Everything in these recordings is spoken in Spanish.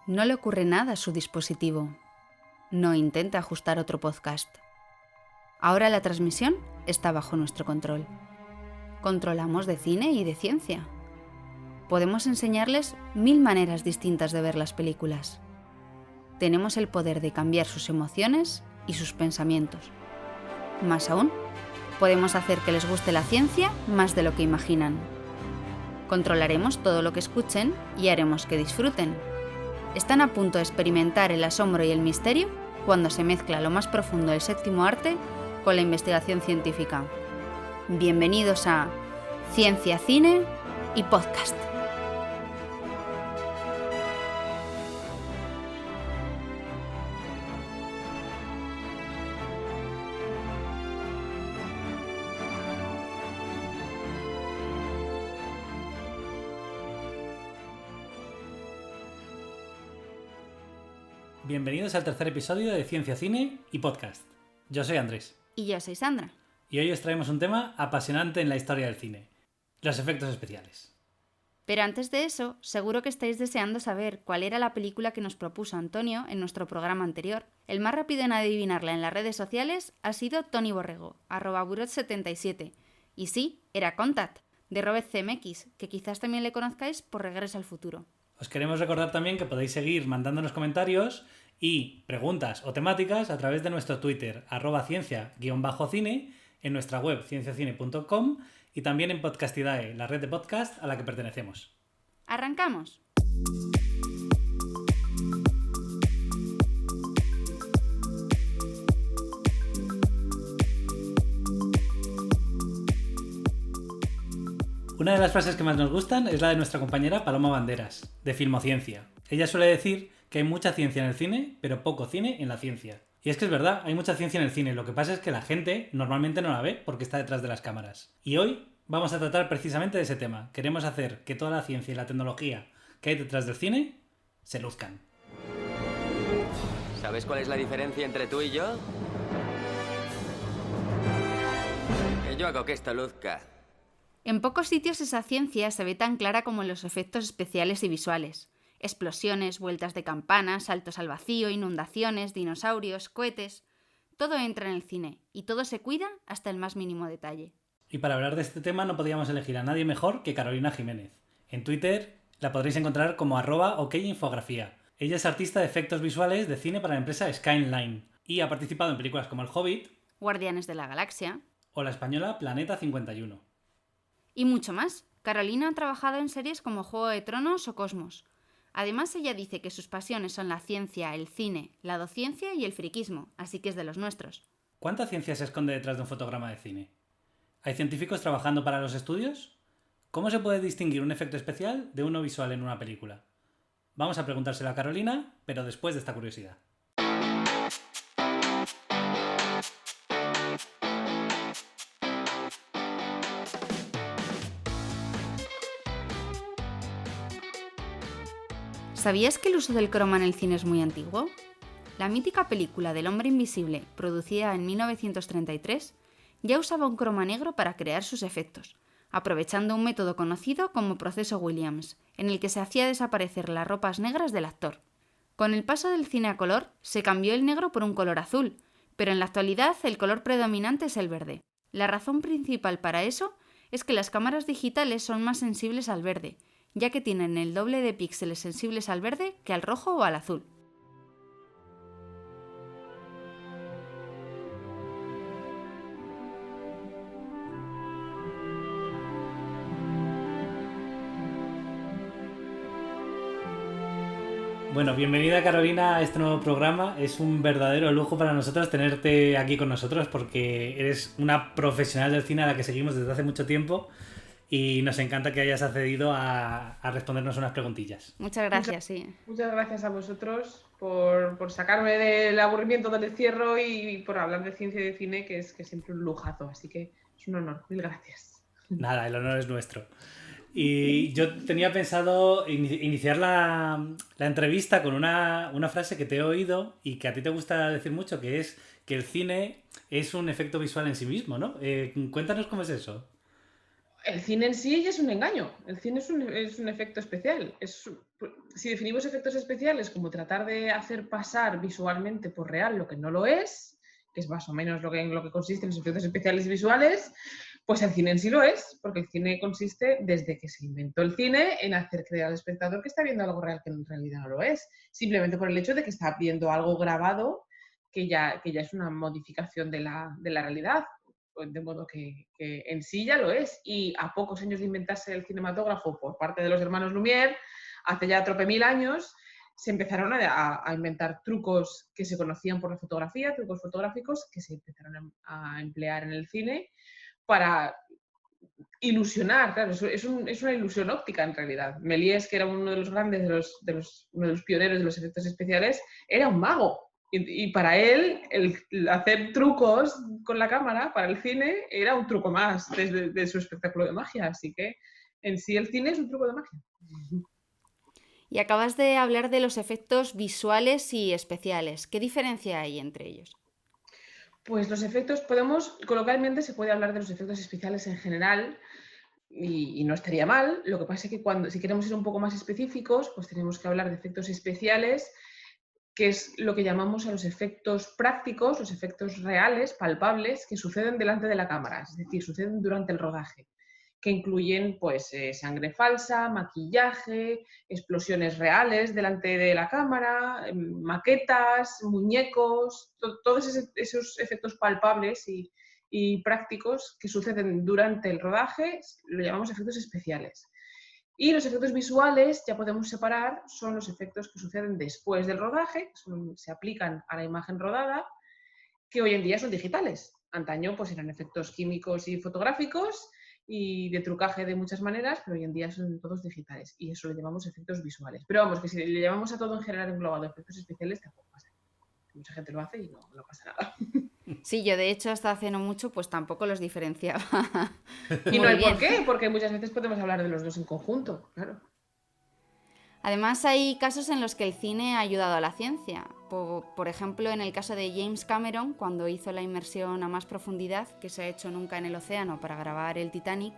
No le ocurre nada a su dispositivo. No intenta ajustar otro podcast. Ahora la transmisión está bajo nuestro control. Controlamos de cine y de ciencia. Podemos enseñarles 1000 maneras distintas de ver las películas. Tenemos el poder de cambiar sus emociones y sus pensamientos. Más aún, podemos hacer que les guste la ciencia más de lo que imaginan. Controlaremos todo lo que escuchen y haremos que disfruten. Están a punto de experimentar el asombro y el misterio cuando se mezcla lo más profundo del séptimo arte con la investigación científica. Bienvenidos a Ciencia, Cine y Podcast. Bienvenidos al tercer episodio de Ciencia, Cine y Podcast. Yo soy Andrés. Y yo soy Sandra. Y hoy os traemos un tema apasionante en la historia del cine: los efectos especiales. Pero antes de eso, seguro que estáis deseando saber cuál era la película que nos propuso Antonio en nuestro programa anterior. El más rápido en adivinarla en las redes sociales ha sido Tony Borrego, @burot77. Y sí, era Contact, de Robert Zemeckis, que quizás también le conozcáis por Regreso al Futuro. Os queremos recordar también que podéis seguir mandándonos comentarios y preguntas o temáticas a través de nuestro Twitter, @ciencia_cine, en nuestra web cienciacine.com y también en Podcastidae, la red de podcast a la que pertenecemos. ¡Arrancamos! Una de las frases que más nos gustan es la de nuestra compañera Paloma Banderas, de Filmociencia. Ella suele decir que hay mucha ciencia en el cine, pero poco cine en la ciencia. Y es que es verdad, hay mucha ciencia en el cine, lo que pasa es que la gente normalmente no la ve porque está detrás de las cámaras. Y hoy vamos a tratar precisamente de ese tema. Queremos hacer que toda la ciencia y la tecnología que hay detrás del cine se luzcan. ¿Sabes cuál es la diferencia entre tú y yo? Que yo hago que esto luzca. En pocos sitios esa ciencia se ve tan clara como en los efectos especiales y visuales. Explosiones, vueltas de campana, saltos al vacío, inundaciones, dinosaurios, cohetes... Todo entra en el cine y todo se cuida hasta el más mínimo detalle. Y para hablar de este tema no podíamos elegir a nadie mejor que Carolina Jiménez. En Twitter la podréis encontrar como @okinfografía. Ella es artista de efectos visuales de cine para la empresa Skyline y ha participado en películas como El Hobbit, Guardianes de la Galaxia o la española Planeta 51. y mucho más. Carolina ha trabajado en series como Juego de Tronos o Cosmos. Además, ella dice que sus pasiones son la ciencia, el cine, la dociencia y el friquismo, así que es de los nuestros. ¿Cuánta ciencia se esconde detrás de un fotograma de cine? ¿Hay científicos trabajando para los estudios? ¿Cómo se puede distinguir un efecto especial de uno visual en una película? Vamos a preguntárselo a Carolina, pero después de esta curiosidad. ¿Sabías que el uso del croma en el cine es muy antiguo? La mítica película del hombre invisible, producida en 1933, ya usaba un croma negro para crear sus efectos, aprovechando un método conocido como proceso Williams, en el que se hacía desaparecer las ropas negras del actor. Con el paso del cine a color, se cambió el negro por un color azul, pero en la actualidad el color predominante es el verde. La razón principal para eso es que las cámaras digitales son más sensibles al verde, ya que tienen el doble de píxeles sensibles al verde que al rojo o al azul. Bueno, bienvenida Carolina a este nuevo programa. Es un verdadero lujo para nosotros tenerte aquí con nosotros porque eres una profesional del cine a la que seguimos desde hace mucho tiempo y nos encanta que hayas accedido a respondernos unas preguntillas. Muchas gracias, sí. Muchas gracias a vosotros por sacarme del aburrimiento del encierro y por hablar de ciencia y de cine, que es siempre un lujazo. Así que es un honor. Mil gracias. Nada, el honor es nuestro. Y yo tenía pensado iniciar la entrevista con una frase que te he oído y que a ti te gusta decir mucho, que es que el cine es un efecto visual en sí mismo, ¿no? Cuéntanos cómo es eso. El cine en sí es un engaño. El cine es un efecto especial. si definimos efectos especiales como tratar de hacer pasar visualmente por real lo que no lo es, que es más o menos en lo que consisten los efectos especiales visuales, pues el cine en sí lo es, porque el cine consiste, desde que se inventó el cine, en hacer creer al espectador que está viendo algo real que en realidad no lo es, simplemente por el hecho de que está viendo algo grabado que ya es una modificación de la realidad, de modo que en sí ya lo es. Y a pocos años de inventarse el cinematógrafo por parte de los hermanos Lumière, hace ya trope mil años, se empezaron a inventar trucos que se conocían por la fotografía, trucos fotográficos que se empezaron a emplear en el cine para ilusionar. Claro, es una ilusión óptica en realidad. Méliès, que era uno de los grandes, uno de los pioneros de los efectos especiales, era un mago. Y para él, el hacer trucos con la cámara para el cine era un truco más de su espectáculo de magia. Así que en sí el cine es un truco de magia. Y acabas de hablar de los efectos visuales y especiales. ¿Qué diferencia hay entre ellos? Pues los efectos, coloquialmente se puede hablar de los efectos especiales en general y no estaría mal. Lo que pasa es que si queremos ser un poco más específicos, pues tenemos que hablar de efectos especiales, que es lo que llamamos a los efectos prácticos, los efectos reales, palpables, que suceden delante de la cámara, es decir, suceden durante el rodaje, que incluyen pues sangre falsa, maquillaje, explosiones reales delante de la cámara, maquetas, muñecos, todos esos efectos palpables y prácticos que suceden durante el rodaje, lo llamamos efectos especiales. Y los efectos visuales, ya podemos separar, son los efectos que suceden después del rodaje, que se aplican a la imagen rodada, que hoy en día son digitales. Antaño pues eran efectos químicos y fotográficos y de trucaje de muchas maneras, pero hoy en día son todos digitales y eso lo llamamos efectos visuales. Pero vamos, que si le llamamos a todo en general englobado efectos especiales, tampoco pasa nada. Mucha gente lo hace y no pasa nada. Sí, yo de hecho hasta hace no mucho pues tampoco los diferenciaba. Y no hay por qué, porque muchas veces podemos hablar de los dos en conjunto, claro. Además hay casos en los que el cine ha ayudado a la ciencia. Por ejemplo, en el caso de James Cameron, cuando hizo la inmersión a más profundidad que se ha hecho nunca en el océano para grabar el Titanic,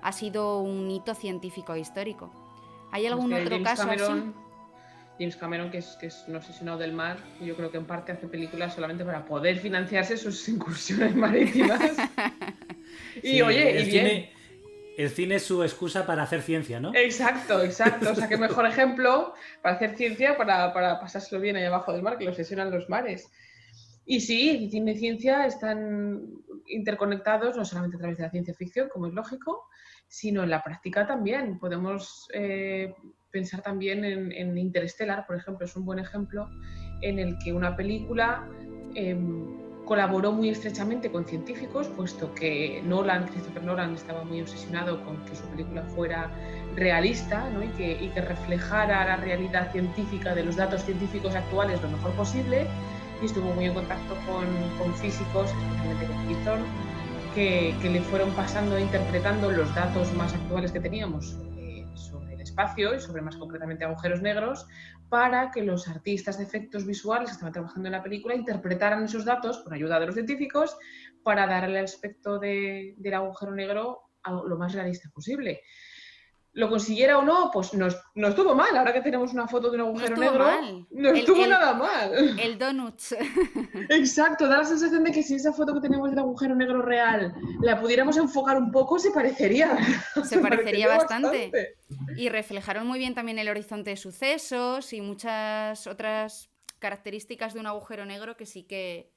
ha sido un hito científico e histórico. ¿Hay algún otro caso así? James Cameron, que es un obsesionado del mar, y yo creo que en parte hace películas solamente para poder financiarse sus incursiones marítimas. Y sí, oye, y bien. El cine es su excusa para hacer ciencia, ¿no? Exacto. O sea, qué mejor ejemplo para hacer ciencia, para pasárselo bien ahí abajo del mar, que lo obsesionan los mares. Y sí, cine y ciencia están interconectados, no solamente a través de la ciencia ficción, como es lógico, sino en la práctica también. Podemos pensar también en Interstellar, por ejemplo, es un buen ejemplo en el que una película colaboró muy estrechamente con científicos, puesto que Christopher Nolan estaba muy obsesionado con que su película fuera realista, ¿no? y que reflejara la realidad científica de los datos científicos actuales lo mejor posible, y estuvo muy en contacto con físicos, especialmente con Kip Thorne, que le fueron pasando e interpretando los datos más actuales que teníamos sobre el espacio y sobre más concretamente agujeros negros, para que los artistas de efectos visuales que estaban trabajando en la película interpretaran esos datos con ayuda de los científicos para darle el aspecto del agujero negro lo más realista posible. Lo consiguiera o no, pues no estuvo mal. Ahora que tenemos una foto de un agujero negro, no estuvo nada mal. El donut. Exacto, da la sensación de que si esa foto que tenemos del agujero negro real la pudiéramos enfocar un poco, se parecería. Se parecería bastante. Y reflejaron muy bien también el horizonte de sucesos y muchas otras características de un agujero negro que sí que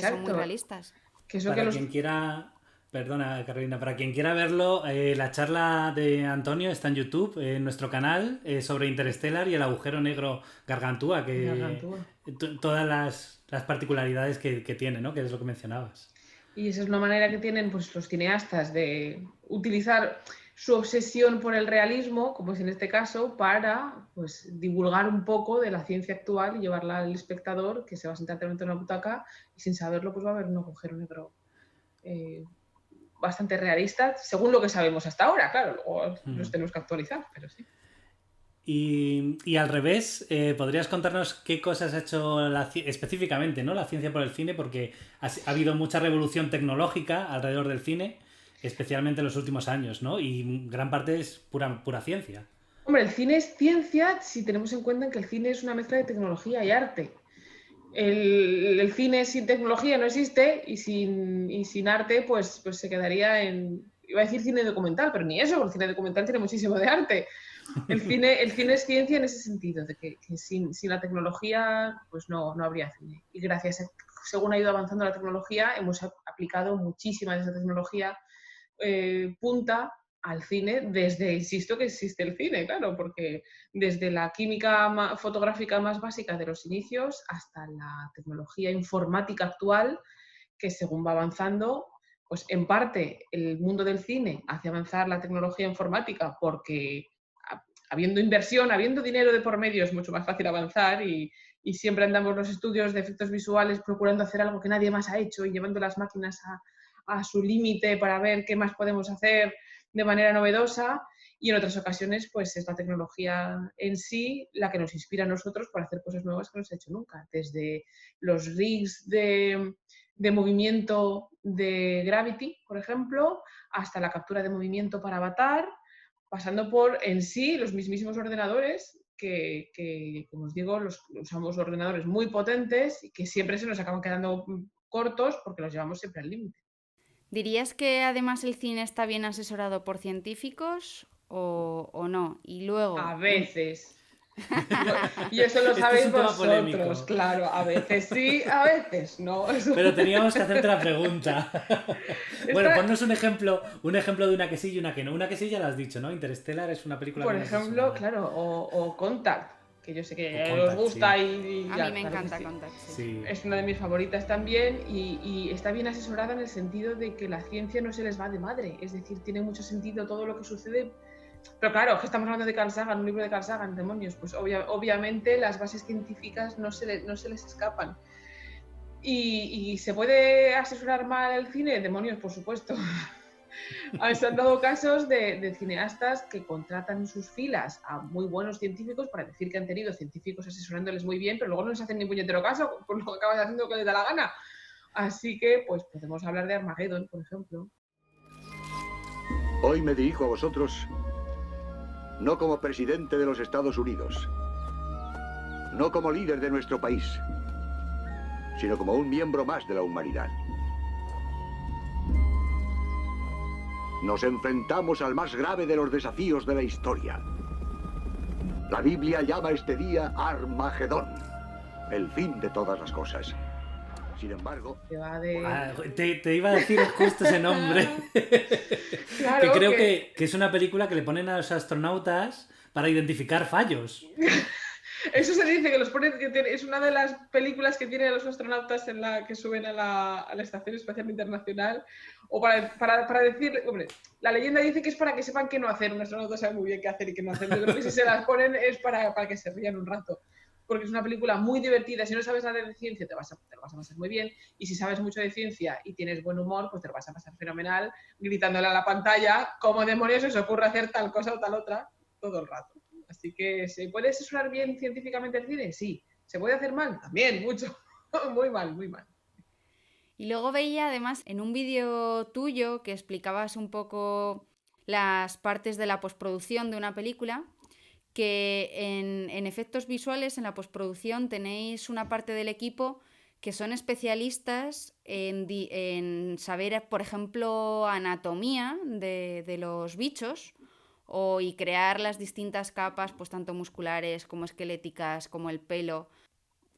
son muy realistas. Quien quiera... Perdona, Carolina, para quien quiera verlo, la charla de Antonio está en YouTube, en nuestro canal, sobre Interstellar y el agujero negro Gargantúa, todas las particularidades que tiene, ¿no? Que es lo que mencionabas. Y esa es una manera que tienen pues, los cineastas de utilizar su obsesión por el realismo, como es en este caso, para pues, divulgar un poco de la ciencia actual y llevarla al espectador, que se va a sentar en una butaca y sin saberlo pues va a haber un agujero negro bastante realista, según lo que sabemos hasta ahora, claro, luego los tenemos que actualizar, pero sí. Y al revés, ¿podrías contarnos qué cosas ha hecho específicamente, ¿no? La ciencia por el cine? Porque ha habido mucha revolución tecnológica alrededor del cine, especialmente en los últimos años, ¿no? Y gran parte es pura ciencia. Hombre, el cine es ciencia si tenemos en cuenta que el cine es una mezcla de tecnología y arte. El cine sin tecnología no existe y sin arte pues se quedaría en... Iba a decir cine documental, pero ni eso, porque el cine documental tiene muchísimo de arte. El cine es ciencia en ese sentido, de que sin la tecnología pues no habría cine. Y gracias a, según ha ido avanzando la tecnología, hemos aplicado muchísima de esa tecnología punta al cine desde, insisto, que existe el cine, claro, porque desde la química fotográfica más básica de los inicios hasta la tecnología informática actual, que según va avanzando, pues en parte el mundo del cine hace avanzar la tecnología informática porque habiendo inversión, habiendo dinero de por medio es mucho más fácil avanzar y siempre andamos los estudios de efectos visuales procurando hacer algo que nadie más ha hecho y llevando las máquinas a su límite para ver qué más podemos hacer de manera novedosa, y en otras ocasiones pues es la tecnología en sí la que nos inspira a nosotros para hacer cosas nuevas que no se ha hecho nunca, desde los rigs de movimiento de Gravity, por ejemplo, hasta la captura de movimiento para Avatar, pasando por en sí los mismísimos ordenadores que como os digo, usamos ordenadores muy potentes y que siempre se nos acaban quedando cortos porque los llevamos siempre al límite. ¿Dirías que además el cine está bien asesorado por científicos o no? Y luego... A veces. Y eso lo Este es sabéis un tema vosotros, polémico. claro. A veces sí, a veces no. Pero teníamos que hacerte la pregunta. Bueno, Esta, ponnos un ejemplo de una que sí y una que no. Una que sí ya la has dicho, ¿no? Interstellar es una película por bien ejemplo, asesorada. claro, o Contact, que yo sé que O os Contact, gusta sí. y A ya, mí me claro que encanta sí. Contact, sí. Sí. Es una de mis favoritas también y está bien asesorada en el sentido de que la ciencia no se les va de madre, es decir, tiene mucho sentido todo lo que sucede. Pero claro, que estamos hablando de Carl Sagan, un libro de Carl Sagan, demonios, pues obviamente las bases científicas no se les escapan. ¿Y se puede asesorar mal el cine? Demonios, por supuesto. Se han dado casos de cineastas que contratan en sus filas a muy buenos científicos para decir que han tenido científicos asesorándoles muy bien, pero luego no les hacen ni puñetero caso, pues luego acaban haciendo lo que les da la gana. Así que, pues podemos hablar de Armageddon, por ejemplo. Hoy me dirijo a vosotros no como presidente de los Estados Unidos, no como líder de nuestro país, sino como un miembro más de la humanidad. Nos enfrentamos al más grave de los desafíos de la historia. La Biblia llama este día Armagedón, el fin de todas las cosas. Sin embargo... Te iba a decir justo ese nombre. Claro que creo que es una película que le ponen a los astronautas para identificar fallos. Eso se dice, que los ponen, es una de las películas que tienen a los astronautas en la que suben a la Estación Espacial Internacional, o para decir, hombre, la leyenda dice que es para que sepan qué no hacer, un astronauta sabe muy bien qué hacer y qué no hacer, yo creo que si se las ponen es para que se rían un rato, porque es una película muy divertida, si no sabes nada de ciencia te lo vas a pasar muy bien, y si sabes mucho de ciencia y tienes buen humor, pues te lo vas a pasar fenomenal, gritándole a la pantalla, ¿cómo demonios se os ocurre hacer tal cosa o tal otra? Todo el rato. Así que, ¿se puede asesorar bien científicamente el cine? Sí. ¿Se puede hacer mal? También, mucho. Muy mal, muy mal. Y luego veía además en un vídeo tuyo que explicabas un poco las partes de la postproducción de una película, que en efectos visuales, en la postproducción, tenéis una parte del equipo que son especialistas en saber, por ejemplo, anatomía de los bichos y crear las distintas capas, pues tanto musculares como esqueléticas, como el pelo.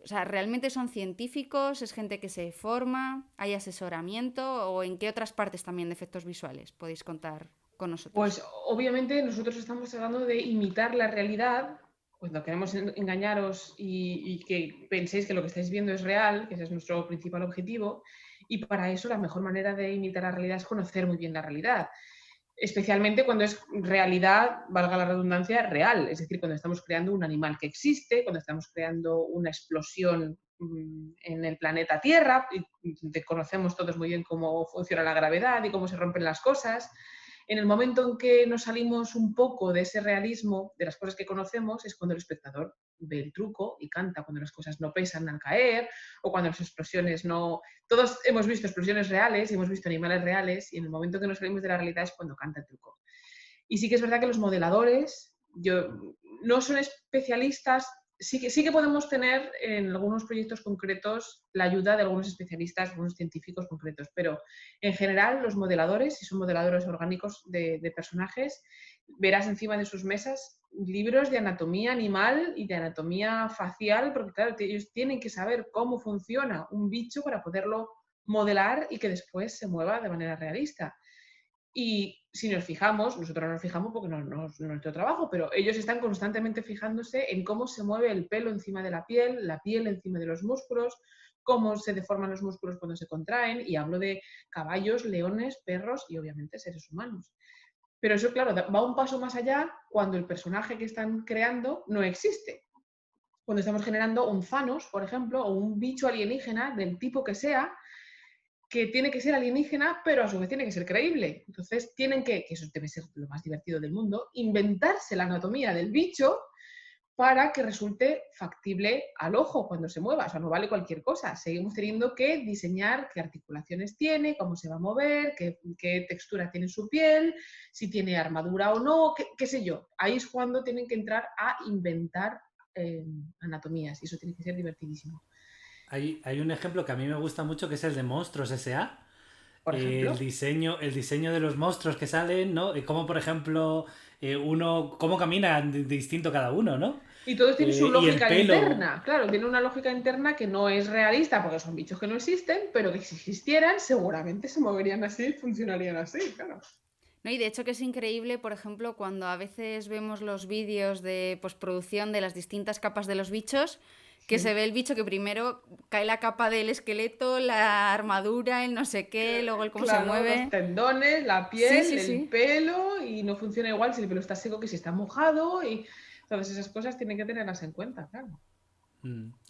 O sea, ¿realmente son científicos? ¿Es gente que se forma? ¿Hay asesoramiento? ¿O en qué otras partes también de efectos visuales podéis contar con nosotros? Pues obviamente nosotros estamos tratando de imitar la realidad, pues no queremos engañaros y que penséis que lo que estáis viendo es real, que ese es nuestro principal objetivo, y para eso la mejor manera de imitar la realidad es conocer muy bien la realidad. Especialmente cuando es realidad, valga la redundancia, real, es decir, cuando estamos creando un animal que existe, cuando estamos creando una explosión en el planeta Tierra, y conocemos todos muy bien cómo funciona la gravedad y cómo se rompen las cosas. En el momento en que nos salimos un poco de ese realismo, de las cosas que conocemos, es cuando el espectador ve el truco y canta, cuando las cosas no pesan al caer, o cuando las explosiones no... Todos hemos visto explosiones reales y hemos visto animales reales, y en el momento que nos salimos de la realidad es cuando canta el truco. Y sí que es verdad que los modeladores no son especialistas. Sí que podemos tener en algunos proyectos concretos la ayuda de algunos especialistas, algunos científicos concretos, pero en general los modeladores, si son modeladores orgánicos de personajes, verás encima de sus mesas libros de anatomía animal y de anatomía facial, porque claro, ellos tienen que saber cómo funciona un bicho para poderlo modelar y que después se mueva de manera realista. Y si nos fijamos, nosotros no nos fijamos porque no es nuestro trabajo, pero ellos están constantemente fijándose en cómo se mueve el pelo encima de la piel encima de los músculos, cómo se deforman los músculos cuando se contraen, y hablo de caballos, leones, perros y obviamente seres humanos. Pero eso, claro, va un paso más allá cuando el personaje que están creando no existe. Cuando estamos generando un Thanos, por ejemplo, o un bicho alienígena del tipo que sea, que tiene que ser alienígena, pero a su vez tiene que ser creíble. Entonces tienen que eso debe ser lo más divertido del mundo, inventarse la anatomía del bicho para que resulte factible al ojo cuando se mueva. O sea, no vale cualquier cosa. Seguimos teniendo que diseñar qué articulaciones tiene, cómo se va a mover, qué textura tiene su piel, si tiene armadura o no, qué sé yo. Ahí es cuando tienen que entrar a inventar anatomías, y eso tiene que ser divertidísimo. Hay un ejemplo que a mí me gusta mucho, que es el de Monstruos S.A. Por ejemplo. El diseño de los monstruos que salen, ¿no? Como, por ejemplo, cómo camina distinto cada uno, ¿no? Y todos tienen su Y el lógica pelo. interna. Claro, tiene una lógica interna que no es realista porque son bichos que no existen, pero que si existieran seguramente se moverían así, funcionarían así, claro. No, y de hecho que es increíble, por ejemplo, cuando a veces vemos los vídeos de postproducción de las distintas capas de los bichos, que se ve el bicho que primero cae la capa del esqueleto, la armadura, el no sé qué, luego el cómo se mueve. Los tendones, la piel, Sí. el pelo, y no funciona igual si el pelo está seco que si está mojado, y todas esas cosas tienen que tenerlas en cuenta, claro.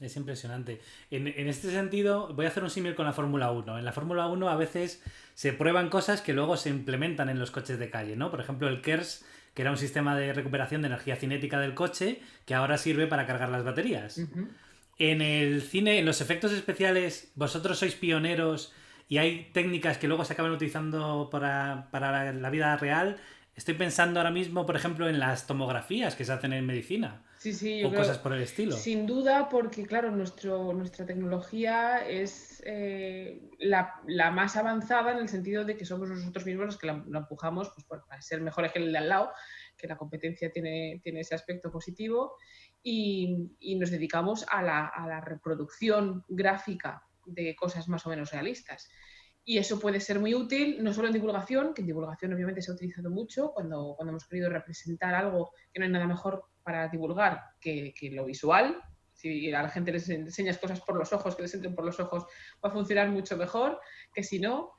Es impresionante. En este sentido, voy a hacer un símil con la Fórmula 1. En la Fórmula 1 a veces se prueban cosas que luego se implementan en los coches de calle, ¿no? Por ejemplo, el KERS, que era un sistema de recuperación de energía cinética del coche, que ahora sirve para cargar las baterías. Uh-huh. En el cine, en los efectos especiales, vosotros sois pioneros y hay técnicas que luego se acaban utilizando para la vida real. Estoy pensando ahora mismo, por ejemplo, en las tomografías que se hacen en medicina. Sí, o cosas por el estilo. Sin duda, porque claro, nuestra tecnología es la más avanzada en el sentido de que somos nosotros mismos los que la empujamos pues, para ser mejores que el de al lado, que la competencia tiene ese aspecto positivo, y nos dedicamos a la reproducción gráfica de cosas más o menos realistas. Y eso puede ser muy útil, no solo en divulgación, que en divulgación obviamente se ha utilizado mucho cuando hemos querido representar algo, que no hay nada mejor para divulgar que lo visual. Si a la gente les enseñas cosas por los ojos, que les entren por los ojos, va a funcionar mucho mejor que si no.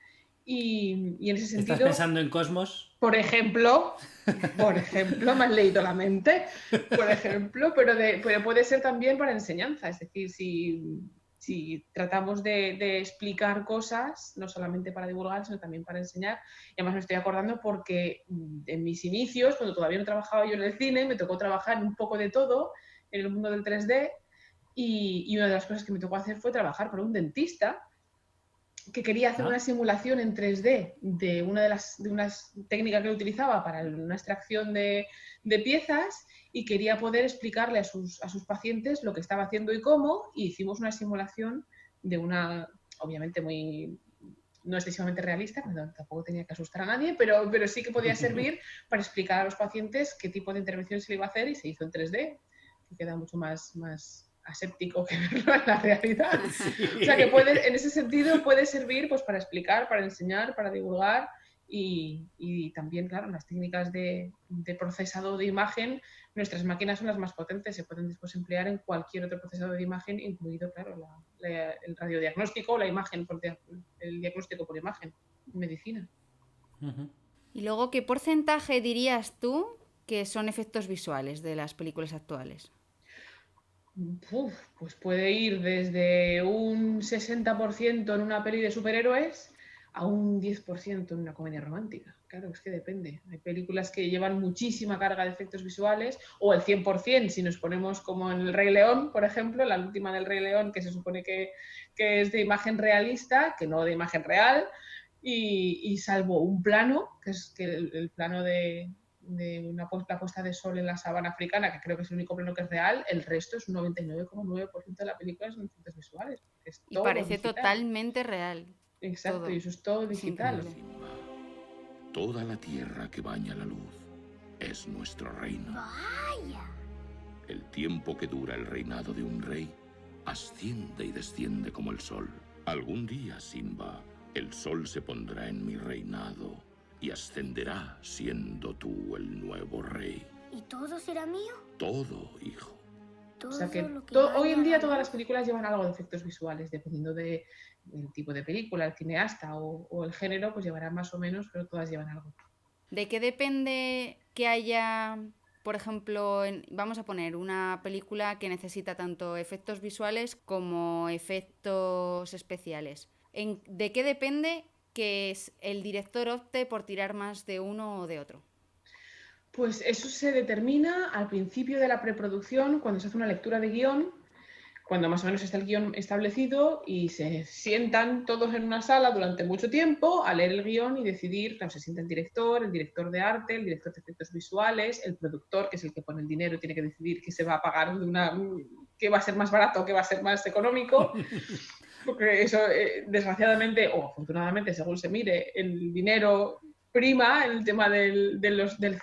Y en ese sentido... ¿Estás pensando en Cosmos? Por ejemplo, me has leído la mente, por ejemplo, pero puede ser también para enseñanza. Es decir, si tratamos de explicar cosas, no solamente para divulgar, sino también para enseñar. Y además me estoy acordando porque en mis inicios, cuando todavía no trabajaba yo en el cine, me tocó trabajar un poco de todo en el mundo del 3D, y una de las cosas que me tocó hacer fue trabajar para un dentista que quería hacer una simulación en 3D de una técnicas que él utilizaba para una extracción de piezas, y quería poder explicarle a sus pacientes lo que estaba haciendo y cómo, y hicimos una simulación de una, obviamente no excesivamente realista, tampoco tenía que asustar a nadie, pero sí que podía servir para explicar a los pacientes qué tipo de intervención se le iba a hacer, y se hizo en 3D, que queda mucho más aséptico que verlo en la realidad. Sí. O sea que en ese sentido puede servir pues, para explicar, para enseñar, para divulgar, y también, claro, las técnicas de procesado de imagen, nuestras máquinas son las más potentes, se pueden después emplear en cualquier otro procesador de imagen, incluido, claro, el radiodiagnóstico, el diagnóstico por imagen en medicina. Uh-huh. Y luego, ¿qué porcentaje dirías tú que son efectos visuales de las películas actuales? Pues puede ir desde un 60% en una peli de superhéroes a un 10% en una comedia romántica. Claro, es que depende. Hay películas que llevan muchísima carga de efectos visuales, o el 100% si nos ponemos como en El Rey León, por ejemplo, la última del Rey León, que se supone que es de imagen realista, que no de imagen real, y salvo un plano, que es el plano de la puesta de sol en la sabana africana, que creo que es el único plano que es real, el resto es un 99,9% de la película son efectos visuales. Es Y todo parece digital. totalmente real. Exacto, todo. y eso es todo Es digital. increíble. Toda la tierra que baña la luz es nuestro reino. ¡Vaya! El tiempo que dura el reinado de un rey asciende y desciende como el sol. Algún día, Simba, el sol se pondrá en mi reinado y ascenderá siendo tú el nuevo rey. ¿Y todo será mío? Todo, hijo. Todo O sea que lo que hoy en vaya día a todas la las películas llevan algo de efectos visuales, dependiendo del tipo de película, el cineasta o el género, pues llevarán más o menos, pero todas llevan algo. ¿De qué depende que haya, por ejemplo, vamos a poner una película que necesita tanto efectos visuales como efectos especiales? ¿De qué depende que el director opte por tirar más de uno o de otro? Pues eso se determina al principio de la preproducción, cuando se hace una lectura de guión, cuando más o menos está el guión establecido y se sientan todos en una sala durante mucho tiempo a leer el guión y decidir, claro, se sienta el director de arte, el director de efectos visuales, el productor, que es el que pone el dinero y tiene que decidir qué se va a pagar, qué va a ser más barato o qué va a ser más económico, porque eso, desgraciadamente o afortunadamente, según se mire, el dinero prima en el tema del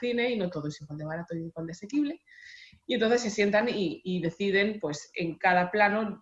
cine y no todo es igual de barato y igual de asequible. Y entonces se sientan y deciden, pues en cada plano,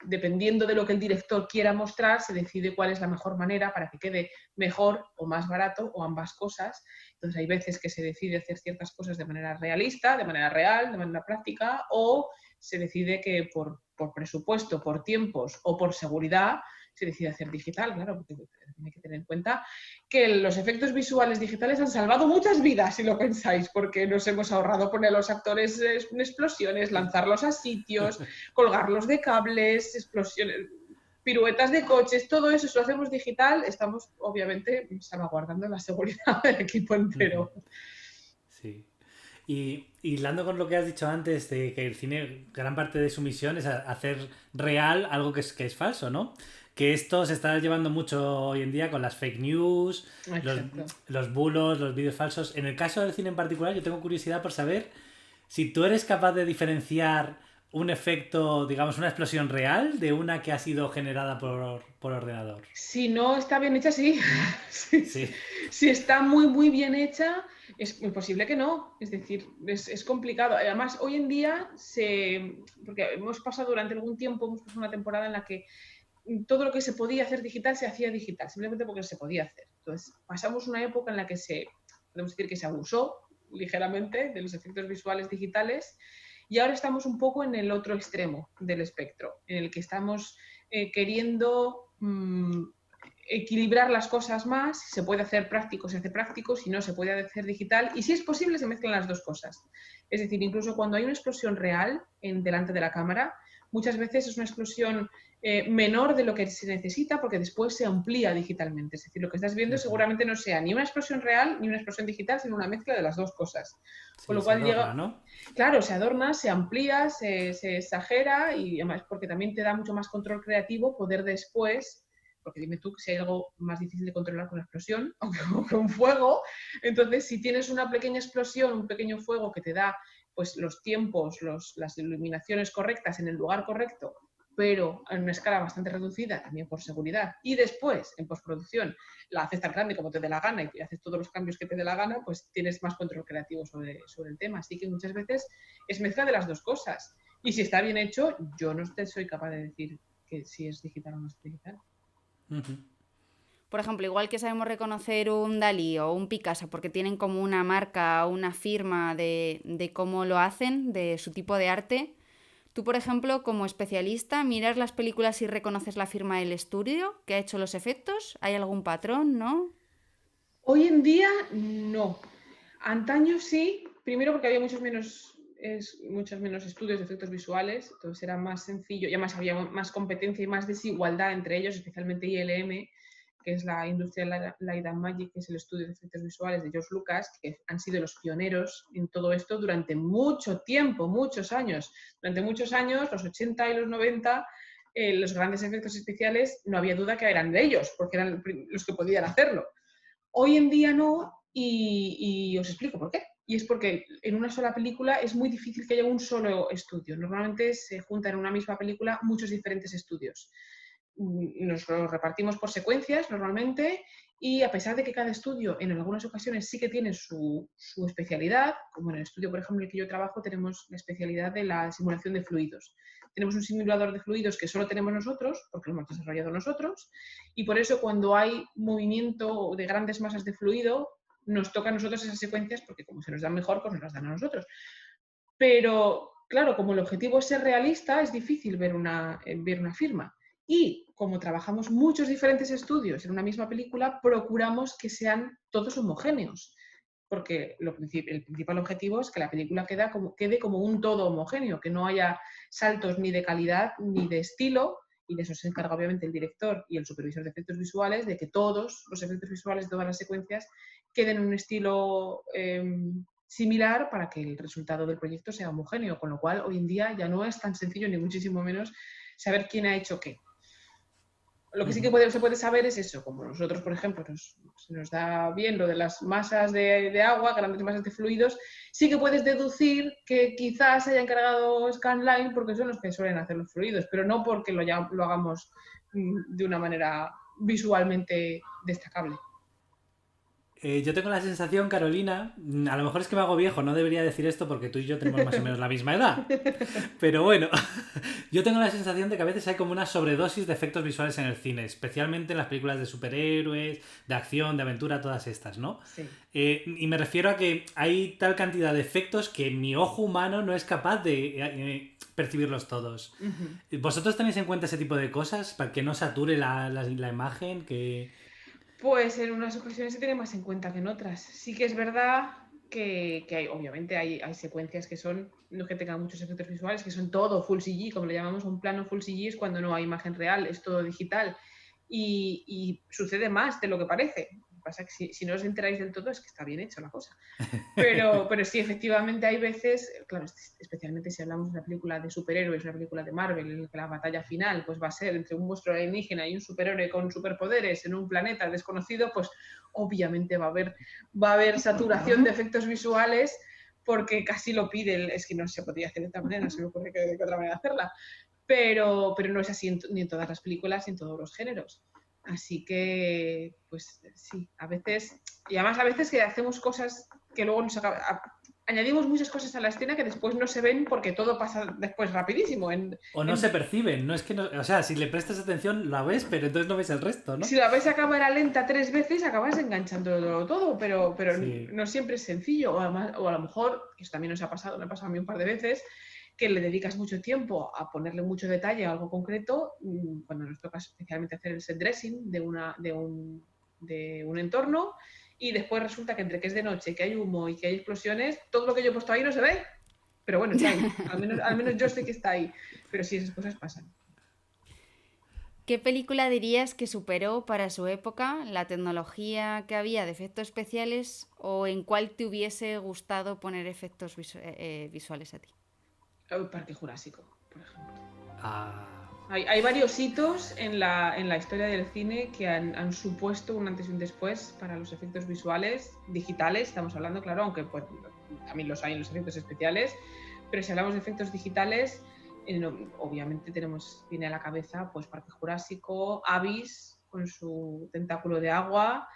dependiendo de lo que el director quiera mostrar, se decide cuál es la mejor manera para que quede mejor o más barato o ambas cosas. Entonces hay veces que se decide hacer ciertas cosas de manera realista, de manera real, de manera práctica, o se decide que por presupuesto, por tiempos o por seguridad se decide hacer digital, claro, porque tiene que tener en cuenta que los efectos visuales digitales han salvado muchas vidas, si lo pensáis, porque nos hemos ahorrado poner a los actores en explosiones, lanzarlos a sitios, colgarlos de cables, explosiones, piruetas de coches, todo eso, si lo hacemos digital, estamos obviamente salvaguardando la seguridad del equipo entero. Sí. Y hilando con lo que has dicho antes, de que el cine, gran parte de su misión es hacer real algo que es falso, ¿no? Que esto se está llevando mucho hoy en día con las fake news, los bulos, los vídeos falsos. En el caso del cine en particular, yo tengo curiosidad por saber si tú eres capaz de diferenciar un efecto, digamos, una explosión real de una que ha sido generada por ordenador. Si no está bien hecha, sí. Sí. Si está muy, muy bien hecha, es muy posible que no. Es decir, es complicado. Además, hoy en día, porque hemos pasado durante algún tiempo, hemos pasado una temporada en la que todo lo que se podía hacer digital se hacía digital, simplemente porque se podía hacer. Entonces, pasamos una época en la que podemos decir que se abusó ligeramente de los efectos visuales digitales y ahora estamos un poco en el otro extremo del espectro, en el que estamos queriendo equilibrar las cosas más. Si se puede hacer práctico, se hace práctico, si no, se puede hacer digital y si es posible se mezclan las dos cosas. Es decir, incluso cuando hay una explosión real delante de la cámara, muchas veces es una explosión menor de lo que se necesita porque después se amplía digitalmente. Es decir, lo que estás viendo seguramente no sea ni una explosión real ni una explosión digital, sino una mezcla de las dos cosas. Sí, con lo cual adorna, ¿no? Claro, se adorna, se amplía, se exagera y además porque también te da mucho más control creativo poder después, porque dime tú que si hay algo más difícil de controlar que una explosión o que un fuego, entonces si tienes una pequeña explosión, un pequeño fuego que te da pues los tiempos, las iluminaciones correctas en el lugar correcto, pero en una escala bastante reducida, también por seguridad, y después, en postproducción, la haces tan grande como te dé la gana y haces todos los cambios que te dé la gana, pues tienes más control creativo sobre el tema. Así que muchas veces es mezcla de las dos cosas. Y si está bien hecho, yo no soy capaz de decir que si es digital o no es digital. Uh-huh. Por ejemplo, igual que sabemos reconocer un Dalí o un Picasso porque tienen como una marca, una firma de cómo lo hacen, de su tipo de arte. Tú, por ejemplo, como especialista, ¿miras las películas y reconoces la firma del estudio que ha hecho los efectos? ¿Hay algún patrón, no? Hoy en día, no. Antaño sí, primero porque había muchos menos estudios de efectos visuales, entonces era más sencillo, y además había más competencia y más desigualdad entre ellos, especialmente ILM, que es la Industrial Light and Magic, que es el estudio de efectos visuales de George Lucas, que han sido los pioneros en todo esto durante mucho tiempo, muchos años. Durante muchos años, los 80 y los 90, los grandes efectos especiales no había duda que eran de ellos, porque eran los que podían hacerlo. Hoy en día no, y os explico por qué. Y es porque en una sola película es muy difícil que haya un solo estudio. Normalmente se juntan en una misma película muchos diferentes estudios. Nos lo repartimos por secuencias normalmente y a pesar de que cada estudio en algunas ocasiones sí que tiene su especialidad, como en el estudio, por ejemplo, en el que yo trabajo, tenemos la especialidad de la simulación de fluidos. Tenemos un simulador de fluidos que solo tenemos nosotros, porque lo hemos desarrollado nosotros, y por eso cuando hay movimiento de grandes masas de fluido, nos toca a nosotros esas secuencias, porque como se nos dan mejor, pues nos las dan a nosotros. Pero, claro, como el objetivo es ser realista, es difícil ver una firma. Y como trabajamos muchos diferentes estudios en una misma película, procuramos que sean todos homogéneos. Porque el principal objetivo es que la película quede como un todo homogéneo, que no haya saltos ni de calidad ni de estilo, y de eso se encarga obviamente el director y el supervisor de efectos visuales, de que todos los efectos visuales de todas las secuencias queden en un estilo similar para que el resultado del proyecto sea homogéneo, con lo cual hoy en día ya no es tan sencillo ni muchísimo menos saber quién ha hecho qué. Lo que sí que se puede saber es eso, como nosotros, por ejemplo, se nos da bien lo de las masas de agua, grandes masas de fluidos, sí que puedes deducir que quizás se haya encargado Scanline porque son los que suelen hacer los fluidos, pero no porque lo hagamos de una manera visualmente destacable. Yo tengo la sensación, Carolina, a lo mejor es que me hago viejo, no debería decir esto porque tú y yo tenemos más o menos la misma edad, pero bueno, yo tengo la sensación de que a veces hay como una sobredosis de efectos visuales en el cine, especialmente en las películas de superhéroes, de acción, de aventura, todas estas, ¿no? Sí. Y me refiero a que hay tal cantidad de efectos que mi ojo humano no es capaz de percibirlos todos. Uh-huh. ¿Vosotros tenéis en cuenta ese tipo de cosas para que no sature la imagen? Pues en unas ocasiones se tiene más en cuenta que en otras. Sí que es verdad que obviamente hay secuencias que son, no que tengan muchos efectos visuales, que son todo full CG, como le llamamos un plano full CG, es cuando no hay imagen real, es todo digital. Y sucede más de lo que parece. Lo que pasa es que si no os enteráis del todo es que está bien hecho la cosa. Pero sí, efectivamente hay veces, claro, especialmente si hablamos de una película de superhéroes, una película de Marvel, en la que la batalla final pues va a ser entre un monstruo alienígena y un superhéroe con superpoderes en un planeta desconocido, pues obviamente va a haber saturación de efectos visuales porque casi lo pide, es que no se podría hacer de esta manera, no se me ocurre de qué otra manera hacerla. Pero no es así ni en todas las películas ni en todos los géneros. Así que, pues sí, a veces, y además a veces que hacemos cosas que luego añadimos muchas cosas a la escena que después no se ven porque todo pasa después rapidísimo. Se perciben, no es que no, o sea, si le prestas atención la ves, pero entonces no ves el resto, ¿no? Si la ves a cámara lenta 3 veces, acabas enganchándolo todo, pero sí. No siempre es sencillo, o a lo mejor, eso también me ha pasado a mí un par de veces, que le dedicas mucho tiempo a ponerle mucho detalle a algo concreto, cuando nos toca especialmente hacer el set dressing de un entorno, y después resulta que entre que es de noche, que hay humo y que hay explosiones, todo lo que yo he puesto ahí no se ve. Pero bueno, está ahí. Al menos yo sé que está ahí. Pero sí, esas cosas pasan. ¿Qué película dirías que superó para su época la tecnología que había de efectos especiales o en cuál te hubiese gustado poner efectos visuales a ti? El Parque Jurásico, por ejemplo. Hay varios hitos en la historia del cine que han supuesto un antes y un después para los efectos visuales digitales, estamos hablando, claro, aunque pues, también los hay en los efectos especiales, pero si hablamos de efectos digitales, obviamente viene a la cabeza pues Parque Jurásico, Abyss con su tentáculo de agua,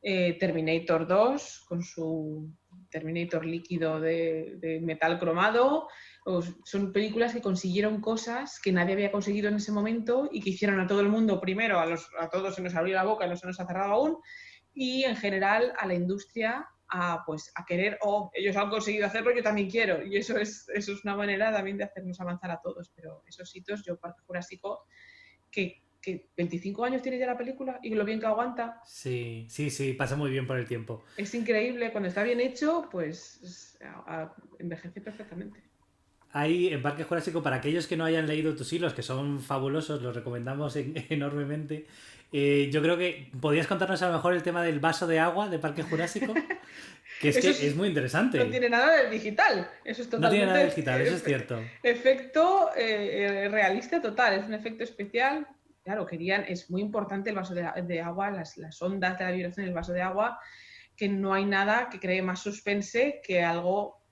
Terminator 2 con su Terminator líquido de metal cromado. Son películas que consiguieron cosas que nadie había conseguido en ese momento y que hicieron a todo el mundo primero, a todos se nos abrió la boca y no se nos ha cerrado aún, y en general a la industria a querer, ellos han conseguido hacerlo, yo también quiero, y eso es una manera también de hacernos avanzar a todos. Pero esos hitos, yo Parque Jurásico, que 25 años tiene ya la película y lo bien que aguanta. Sí, pasa muy bien por el tiempo. Es increíble, cuando está bien hecho, pues envejece perfectamente. Hay en Parque Jurásico, para aquellos que no hayan leído tus hilos, que son fabulosos, los recomendamos enormemente. Yo creo que podrías contarnos a lo mejor el tema del vaso de agua de Parque Jurásico, que es muy interesante. No tiene nada de digital, eso es totalmente... No tiene nada de digital, eso es cierto. Efecto realista total, es un efecto especial. Claro, es muy importante el vaso de agua, las ondas de la vibración del vaso de agua. que no hay nada que cree más suspense que algo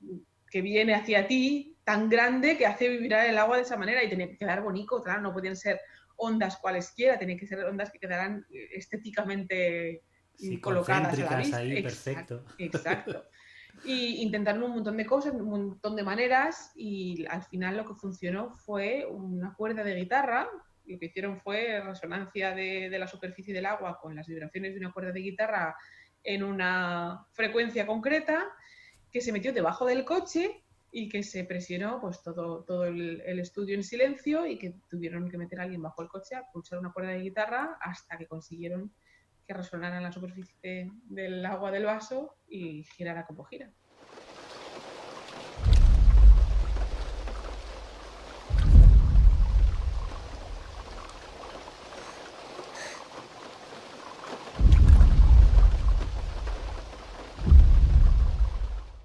que viene hacia ti tan grande que hace vibrar el agua de esa manera, y tenía que quedar bonito, claro, no podían ser ondas cualesquiera, tenían que ser ondas que quedaran estéticamente Sí, colocadas a la concéntricas vista. ahí, Exacto, perfecto. exacto. Y intentaron un montón de cosas, un montón de maneras, y al final lo que funcionó fue una cuerda de guitarra. Lo que hicieron fue resonancia de la superficie del agua con las vibraciones de una cuerda de guitarra en una frecuencia concreta, que se metió debajo del coche y que se presionó pues todo el estudio en silencio, y que tuvieron que meter a alguien bajo el coche a pulsar una cuerda de guitarra hasta que consiguieron que resonara en la superficie del agua del vaso y girara como gira.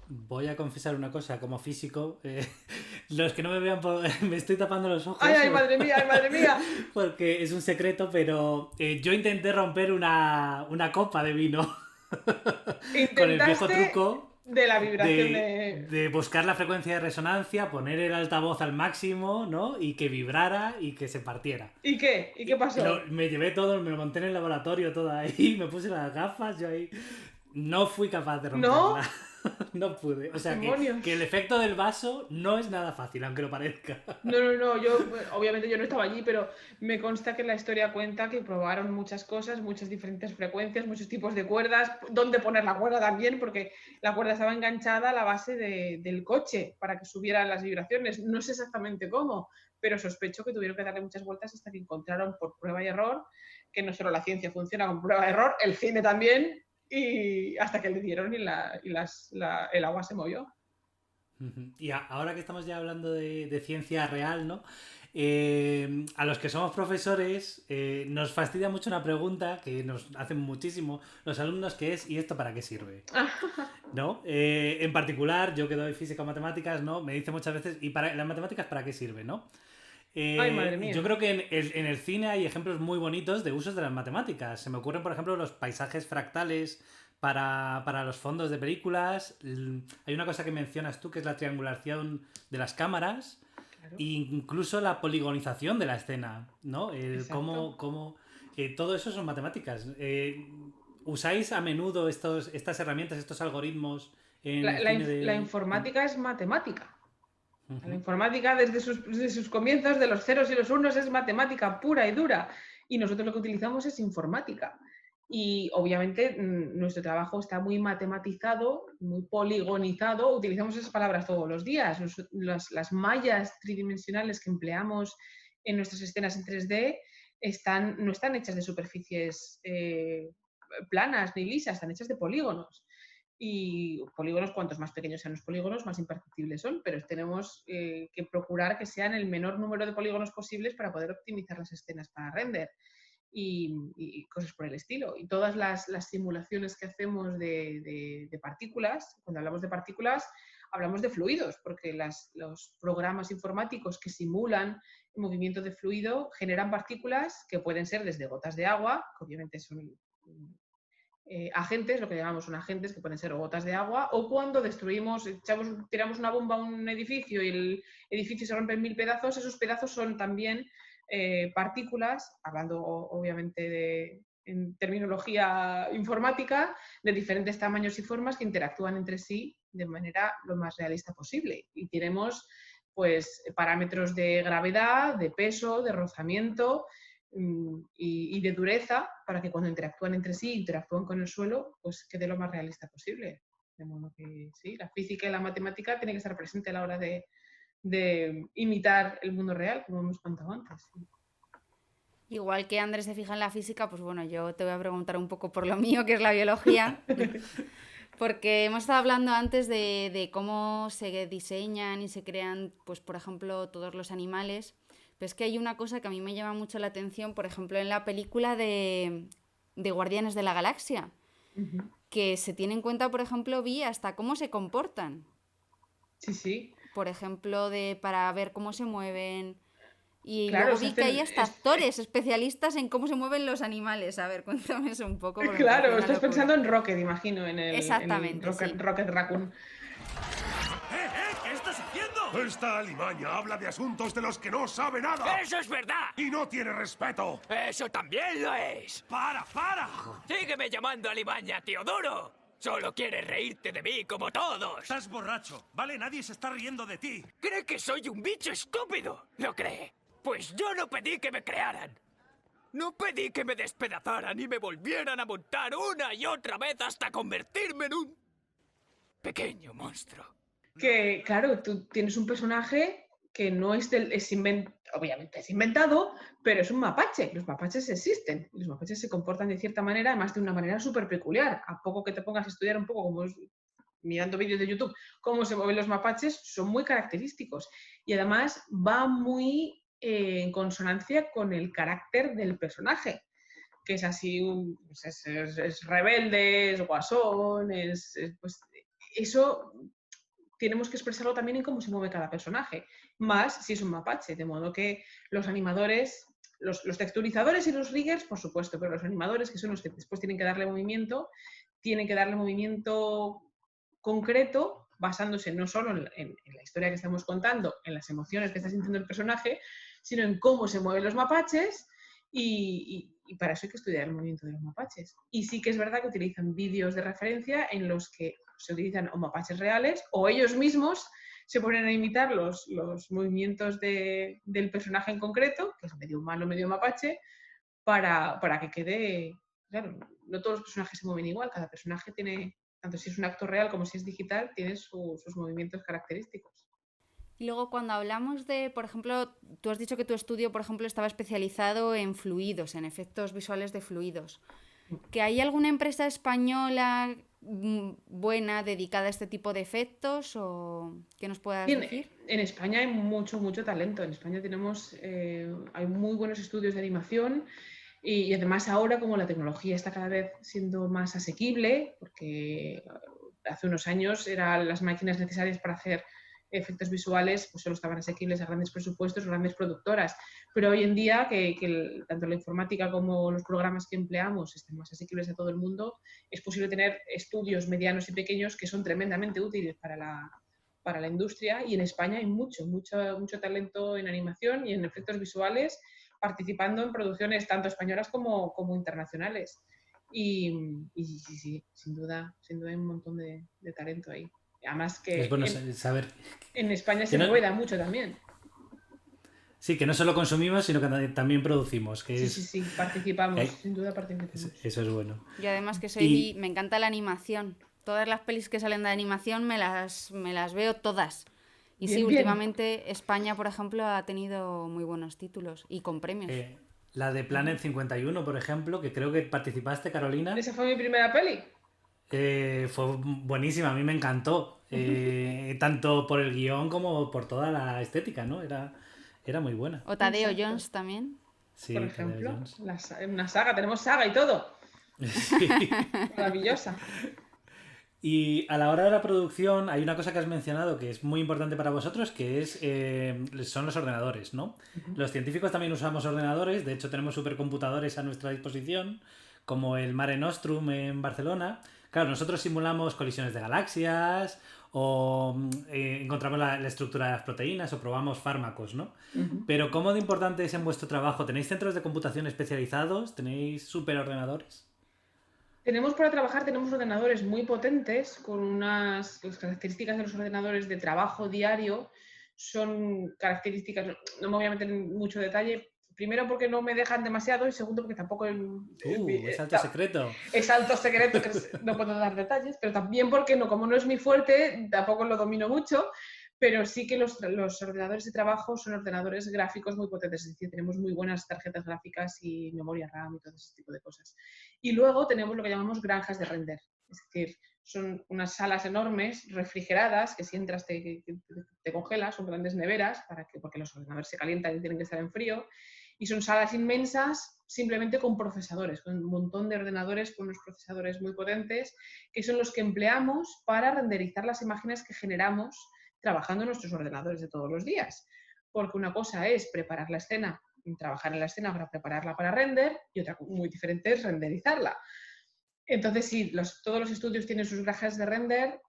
Voy a confesar una cosa, como físico, los que no me vean, me estoy tapando los ojos. ¡Ay, ay, madre mía, ay, madre mía! Porque es un secreto, pero yo intenté romper una copa de vino con el viejo truco de la vibración de buscar la frecuencia de resonancia, poner el altavoz al máximo, ¿no? Y que vibrara y que se partiera. ¿Y qué? ¿Y qué pasó? Me llevé todo, me lo monté en el laboratorio, todo ahí, me puse las gafas, yo ahí... No fui capaz de romperla. ¿No? No pude. O sea, ¡Demonios! que el efecto del vaso no es nada fácil, aunque lo parezca. No, yo, obviamente yo no estaba allí, pero me consta que la historia cuenta que probaron muchas cosas, muchas diferentes frecuencias, muchos tipos de cuerdas, dónde poner la cuerda también, porque la cuerda estaba enganchada a la base del coche para que subieran las vibraciones. No sé exactamente cómo, pero sospecho que tuvieron que darle muchas vueltas hasta que encontraron, por prueba y error, que no solo la ciencia funciona con prueba y error, el cine también, y hasta que le dieron y el agua se movió. Y ahora que estamos ya hablando de ciencia real, ¿no? A los que somos profesores nos fastidia mucho una pregunta que nos hacen muchísimo los alumnos, que es ¿y esto para qué sirve? ¿No? En particular, yo que doy física o matemáticas, ¿no? Me dice muchas veces ¿y las matemáticas para qué sirve? ¿No? Ay, madre mía. Yo creo que en el cine hay ejemplos muy bonitos de usos de las matemáticas. Se me ocurren, por ejemplo, los paisajes fractales para los fondos de películas. Hay una cosa que mencionas tú, que es la triangulación de las cámaras. Claro. E incluso la poligonización de la escena, ¿no? Cómo todo eso son matemáticas. ¿Usáis a menudo estas herramientas, estos algoritmos en la informática es matemática. La informática desde sus comienzos, de los ceros y los unos, es matemática pura y dura. Y nosotros lo que utilizamos es informática. Y obviamente nuestro trabajo está muy matematizado, muy poligonizado. Utilizamos esas palabras todos los días. Las mallas tridimensionales que empleamos en nuestras escenas en 3D no están hechas de superficies planas ni lisas, están hechas de polígonos. Y polígonos, cuantos más pequeños sean los polígonos, más imperceptibles son, pero tenemos que procurar que sean el menor número de polígonos posibles para poder optimizar las escenas para render y cosas por el estilo. Y todas las simulaciones que hacemos de partículas, cuando hablamos de partículas, hablamos de fluidos, porque los programas informáticos que simulan el movimiento de fluido generan partículas que pueden ser desde gotas de agua, que obviamente son... agentes, lo que llamamos son agentes, que pueden ser gotas de agua, o cuando tiramos una bomba a un edificio y el edificio se rompe en 1000 pedazos, esos pedazos son también partículas, hablando obviamente en terminología informática, de diferentes tamaños y formas que interactúan entre sí de manera lo más realista posible. Y tenemos pues parámetros de gravedad, de peso, de rozamiento y de dureza, para que cuando interactúan entre sí, interactúan con el suelo, pues quede lo más realista posible. De modo que sí, la física y la matemática tienen que estar presentes a la hora de imitar el mundo real, como hemos contado antes. Sí. Igual que Andrés se fija en la física, pues bueno, yo te voy a preguntar un poco por lo mío, que es la biología. Porque hemos estado hablando antes de cómo se diseñan y se crean, pues por ejemplo, todos los animales. Pero es que hay una cosa que a mí me llama mucho la atención, por ejemplo, en la película de Guardianes de la Galaxia, que se tiene en cuenta, por ejemplo, hasta cómo se comportan. Sí. Por ejemplo, para ver cómo se mueven, Y Claro, luego se vi que hay hacen- hasta actores especialistas en cómo se mueven los animales. A ver, cuéntame eso un poco. Porque me Claro, parece una estás locura. pensando en Rocket, imagino, en el Exactamente, Rocket, sí. Rocket Raccoon. ¿Qué estás haciendo? Esta alimaña habla de asuntos de los que no sabe nada. ¡Eso es verdad! Y no tiene respeto. ¡Eso también lo es! ¡Para! ¡Sígueme llamando Alimaña, Teodoro! Solo quieres reírte de mí como todos. Estás borracho. Vale, nadie se está riendo de ti. ¿Cree que soy un bicho estúpido? ¿Lo cree? Pues yo no pedí que me crearan. No pedí que me despedazaran y me volvieran a montar una y otra vez hasta convertirme en un pequeño monstruo. Que, claro, tú tienes un personaje que no es obviamente es inventado, pero es un mapache. Los mapaches existen. Los mapaches se comportan de cierta manera, además de una manera súper peculiar. A poco que te pongas a estudiar un poco mirando vídeos de YouTube, cómo se mueven los mapaches, son muy característicos. Y además va muy en consonancia con el carácter del personaje, que es así, pues es rebelde, es guasón, pues eso tenemos que expresarlo también en cómo se mueve cada personaje, más si es un mapache, de modo que los animadores, los texturizadores y los riggers, por supuesto, pero los animadores, que son los que después tienen que darle movimiento concreto, basándose no solo en la historia que estamos contando, en las emociones que está sintiendo el personaje, sino en cómo se mueven los mapaches, y para eso hay que estudiar el movimiento de los mapaches. Y sí que es verdad que utilizan vídeos de referencia en los que se utilizan o mapaches reales o ellos mismos se ponen a imitar los movimientos del personaje en concreto, que es medio humano, medio mapache, para que quede... Claro, no todos los personajes se mueven igual, cada personaje tiene, tanto si es un actor real como si es digital, tiene sus movimientos característicos. Y luego cuando hablamos de, por ejemplo, tú has dicho que tu estudio, por ejemplo, estaba especializado en fluidos, en efectos visuales de fluidos. ¿Que hay alguna empresa española buena dedicada a este tipo de efectos o qué nos puedas decir? En España hay mucho talento. En España tenemos, hay muy buenos estudios de animación y además ahora como la tecnología está cada vez siendo más asequible, porque hace unos años eran las máquinas necesarias para hacer efectos visuales, pues solo estaban asequibles a grandes presupuestos, grandes productoras. Pero hoy en día, que tanto la informática como los programas que empleamos están más asequibles a todo el mundo, es posible tener estudios medianos y pequeños que son tremendamente útiles para la industria, y en España hay mucho talento en animación y en efectos visuales, participando en producciones tanto españolas como internacionales. Y sí, sin duda hay un montón de talento ahí. Además que es bueno saber en España se rueda mucho también. Sí, que no solo consumimos, sino que también producimos. Que Sí, participamos, sin duda participamos. Eso es bueno. Y además que me encanta la animación. Todas las pelis que salen de animación me las veo todas. Y bien, sí, últimamente España, por ejemplo, ha tenido muy buenos títulos y con premios. La de Planet 51, por ejemplo, que creo que participaste, Carolina. Esa fue mi primera peli. Fue buenísima, a mí me encantó. Tanto por el guión como por toda la estética, ¿no? Era muy buena. O Tadeo Jones también. Sí, por ejemplo, Jones. Una saga, tenemos saga y todo. Sí. Maravillosa. Y a la hora de la producción hay una cosa que has mencionado que es muy importante para vosotros, que son los ordenadores, ¿no? Uh-huh. Los científicos también usamos ordenadores, de hecho tenemos supercomputadores a nuestra disposición, como el Mare Nostrum en Barcelona. Claro, nosotros simulamos colisiones de galaxias o encontramos la estructura de las proteínas o probamos fármacos, ¿no? Uh-huh. Pero ¿cómo de importante es en vuestro trabajo? ¿Tenéis centros de computación especializados? ¿Tenéis superordenadores? Tenemos ordenadores muy potentes con las características de los ordenadores de trabajo diario son características, no me voy a meter en mucho detalle, primero porque no me dejan demasiado y segundo porque tampoco es alto secreto. Es alto secreto, que no puedo dar detalles, pero también porque como no es mi fuerte, tampoco lo domino mucho, pero sí que los ordenadores de trabajo son ordenadores gráficos muy potentes, es decir, tenemos muy buenas tarjetas gráficas y memoria RAM y todo ese tipo de cosas. Y luego tenemos lo que llamamos granjas de render, es decir, son unas salas enormes, refrigeradas, que si entras te congelas, son grandes neveras, porque los ordenadores se calientan y tienen que estar en frío, y son salas inmensas simplemente con procesadores, con un montón de ordenadores con unos procesadores muy potentes, que son los que empleamos para renderizar las imágenes que generamos trabajando en nuestros ordenadores de todos los días. porque una cosa es preparar la escena, trabajar en la escena para prepararla para render, y otra muy diferente es renderizarla. Entonces, sí, todos los estudios tienen sus granjas de render,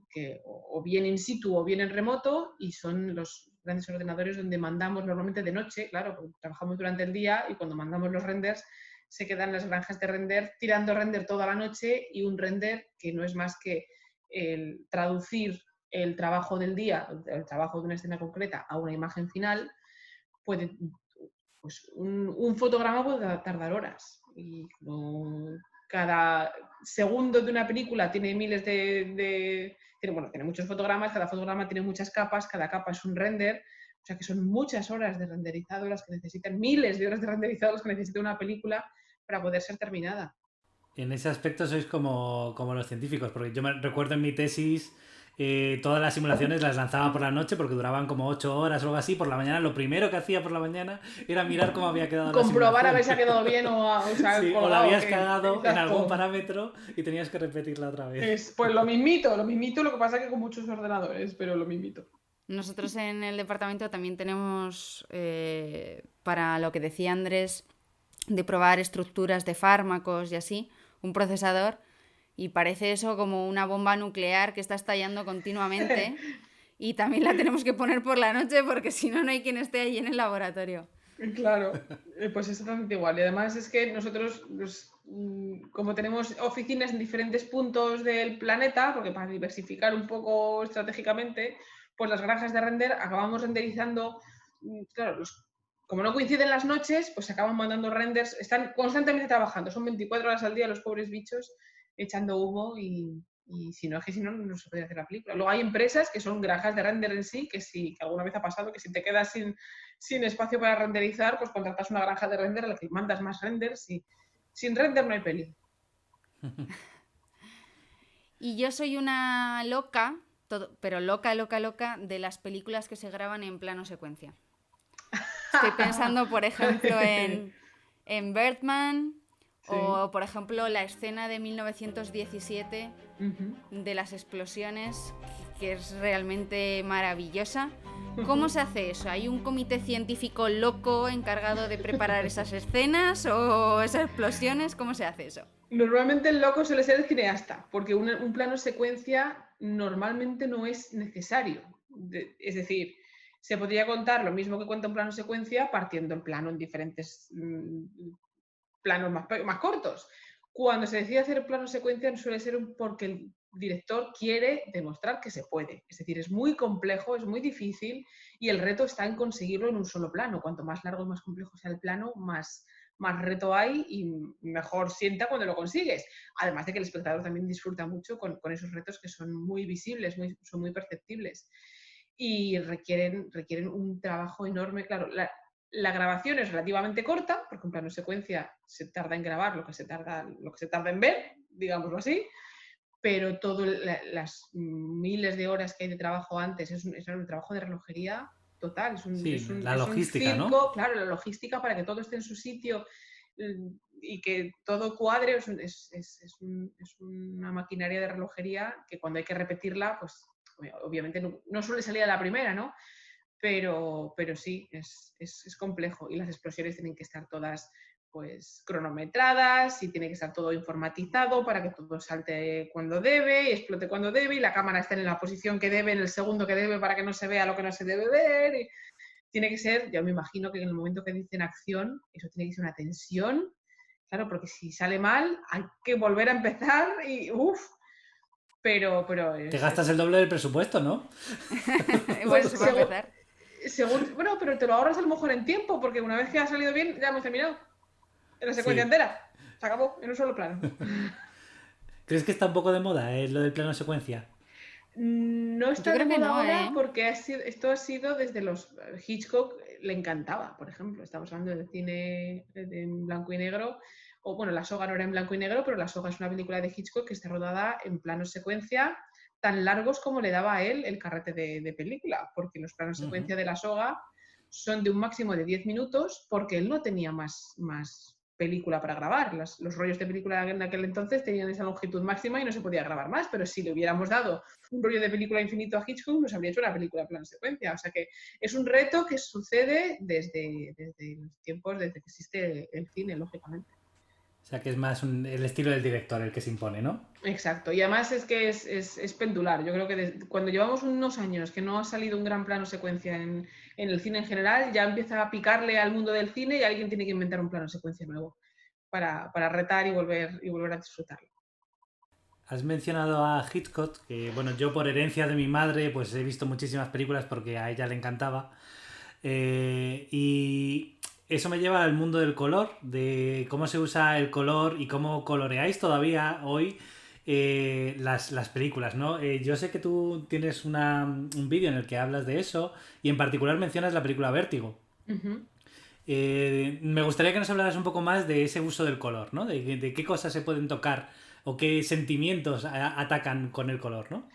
que o bien in situ o bien en remoto, y son los grandes ordenadores donde mandamos normalmente de noche, claro, porque trabajamos durante el día, y cuando mandamos los renders se quedan las granjas de render tirando render toda la noche, y un render que no es más que el traducir el trabajo del día, el trabajo de una escena concreta a una imagen final. Puede, pues un fotograma puede tardar horas, y cada segundo de una película tiene miles tiene muchos fotogramas, cada fotograma tiene muchas capas, cada capa es un render, o sea que son muchas horas de renderizado las que necesitan, miles de horas de renderizado las que necesita una película para poder ser terminada. En ese aspecto sois como los científicos, porque yo me recuerdo en mi tesis todas las simulaciones las lanzaba por la noche porque duraban como 8 horas o algo así. Por la mañana lo primero que hacía por la mañana era mirar cómo había quedado comprobar la a ver si ha quedado bien o la habías cagado en algún parámetro y tenías que repetirla otra vez. Pues lo mismito, lo que pasa es que con muchos ordenadores, pero lo mismito. Nosotros en el departamento también tenemos, para lo que decía Andrés, de probar estructuras de fármacos y así, un procesador, y parece eso como una bomba nuclear que está estallando continuamente, y también la tenemos que poner por la noche porque si no, no hay quien esté allí en el laboratorio. Claro, pues es exactamente igual. Y además es que nosotros, como tenemos oficinas en diferentes puntos del planeta, porque para diversificar un poco estratégicamente, pues las granjas de render acabamos renderizando, claro, como no coinciden las noches, pues se acaban mandando renders, están constantemente trabajando, son 24 horas al día los pobres bichos echando humo, y si no se podría hacer la película. Luego hay empresas que son granjas de render en sí, que alguna vez ha pasado que si te quedas sin espacio para renderizar, pues contratas una granja de render a la que mandas más renders, y sin render no hay peli. Y yo soy una loca, pero loca de las películas que se graban en plano secuencia. Estoy pensando, por ejemplo, en Birdman, sí. O, por ejemplo, la escena de 1917 de las explosiones, que es realmente maravillosa. ¿Cómo se hace eso? ¿Hay un comité científico loco encargado de preparar esas escenas o esas explosiones? ¿Cómo se hace eso? Normalmente el loco suele ser el cineasta, porque un plano secuencia normalmente no es necesario. Es decir, se podría contar lo mismo que cuenta un plano secuencia partiendo el plano en diferentes planos más cortos. Cuando se decide hacer plano secuencia suele ser porque el director quiere demostrar que se puede. Es decir, es muy complejo, es muy difícil, y el reto está en conseguirlo en un solo plano. Cuanto más largo y más complejo sea el plano, más reto hay y mejor sienta cuando lo consigues. Además de que el espectador también disfruta mucho con esos retos que son muy visibles, son muy perceptibles. Y requieren un trabajo enorme. Claro, la grabación es relativamente corta, porque un plano secuencia se tarda en grabar lo que se tarda en ver, digámoslo así, pero todas las miles de horas que hay de trabajo antes es un trabajo de relojería total. La logística, circo, ¿no? Claro, la logística para que todo esté en su sitio y que todo cuadre es una maquinaria de relojería que cuando hay que repetirla, pues obviamente no suele salir a la primera, ¿no? Pero sí, es complejo, y las explosiones tienen que estar todas pues cronometradas, y tiene que estar todo informatizado para que todo salte cuando debe y explote cuando debe, y la cámara esté en la posición que debe, en el segundo que debe, para que no se vea lo que no se debe ver. Y tiene que ser, yo me imagino que en el momento que dicen acción, eso tiene que ser una tensión, claro, porque si sale mal hay que volver a empezar y uff. Pero te gastas el doble del presupuesto, ¿no? Pues bueno, pero te lo ahorras a lo mejor en tiempo, porque una vez que ha salido bien ya hemos terminado en la secuencia entera, se acabó en un solo plano. ¿Crees que está un poco de moda lo del plano secuencia? No está de moda ahora, porque esto ha sido desde los Hitchcock, le encantaba, por ejemplo. Estamos hablando de cine en blanco y negro. O bueno, La soga no era en blanco y negro, pero La soga es una película de Hitchcock que está rodada en planos secuencia tan largos como le daba a él el carrete de película, porque los planos secuencia de La soga son de un máximo de 10 minutos, porque él no tenía más película para grabar. Los rollos de película en aquel entonces tenían esa longitud máxima y no se podía grabar más, pero si le hubiéramos dado un rollo de película infinito a Hitchcock, nos habría hecho una película plano secuencia. O sea que es un reto que sucede desde los tiempos, desde que existe el cine, lógicamente. O sea que es más el estilo del director el que se impone, ¿no? Exacto, y además es que es pendular. Yo creo que cuando llevamos unos años que no ha salido un gran plano secuencia en el cine en general, ya empieza a picarle al mundo del cine y alguien tiene que inventar un plano secuencia nuevo para retar y volver a disfrutarlo. Has mencionado a Hitchcock, que bueno, yo por herencia de mi madre pues he visto muchísimas películas porque a ella le encantaba. Y eso me lleva al mundo del color, de cómo se usa el color y cómo coloreáis todavía hoy las películas, ¿no? Yo sé que tú tienes un vídeo en el que hablas de eso y en particular mencionas la película Vértigo. Uh-huh. Me gustaría que nos hablaras un poco más de ese uso del color, ¿no? De qué cosas se pueden tocar o qué sentimientos atacan con el color, ¿no?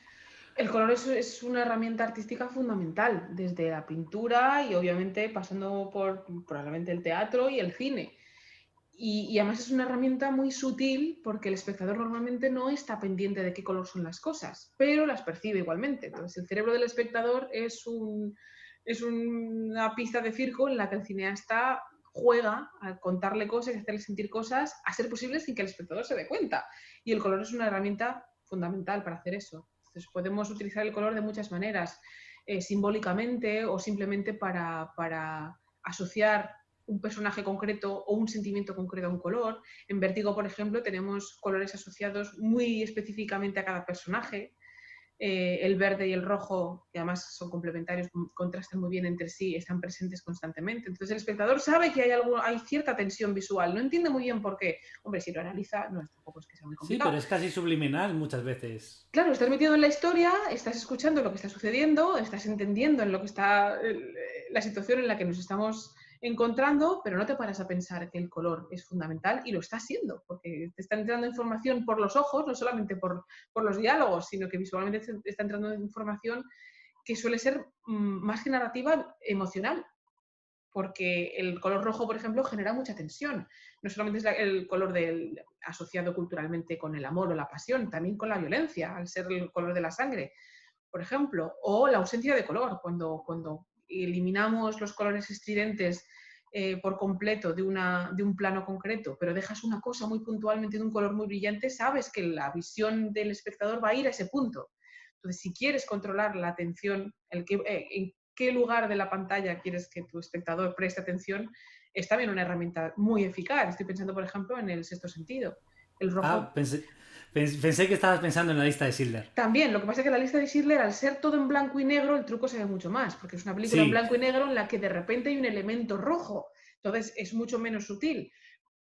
El color es una herramienta artística fundamental, desde la pintura y obviamente pasando por probablemente el teatro y el cine. Y además es una herramienta muy sutil porque el espectador normalmente no está pendiente de qué color son las cosas, pero las percibe igualmente. Entonces el cerebro del espectador es una pista de circo en la que el cineasta juega a contarle cosas y hacerle sentir cosas, a ser posible sin que el espectador se dé cuenta. Y el color es una herramienta fundamental para hacer eso. Entonces podemos utilizar el color de muchas maneras, simbólicamente o simplemente para asociar un personaje concreto o un sentimiento concreto a un color. En Vértigo, por ejemplo, tenemos colores asociados muy específicamente a cada personaje. El verde y el rojo, que además son complementarios, contrastan muy bien entre sí, están presentes constantemente. Entonces el espectador sabe que hay cierta tensión visual, no entiende muy bien por qué. Hombre, si lo analiza, tampoco es que sea muy complicado. Sí, pero es casi subliminal muchas veces. Claro, estás metido en la historia, estás escuchando lo que está sucediendo, estás entendiendo en lo que está la situación en la que nos estamos encontrando, pero no te paras a pensar que el color es fundamental y lo está siendo, porque te está entrando información por los ojos, no solamente por los diálogos, sino que visualmente te está entrando información que suele ser más que narrativa, emocional, porque el color rojo, por ejemplo, genera mucha tensión. No solamente es el color asociado culturalmente con el amor o la pasión, también con la violencia, al ser el color de la sangre, por ejemplo, o la ausencia de color, cuando eliminamos los colores estridentes por completo de un plano concreto, pero dejas una cosa muy puntualmente de un color muy brillante, sabes que la visión del espectador va a ir a ese punto. Entonces, si quieres controlar la atención, en qué lugar de la pantalla quieres que tu espectador preste atención, es también una herramienta muy eficaz. Estoy pensando, por ejemplo, en El sexto sentido. El rojo... Pensé que estabas pensando en La lista de Schindler. También, lo que pasa es que La lista de Schindler, al ser todo en blanco y negro, el truco se ve mucho más, porque es una película en blanco y negro en la que de repente hay un elemento rojo. Entonces es mucho menos sutil.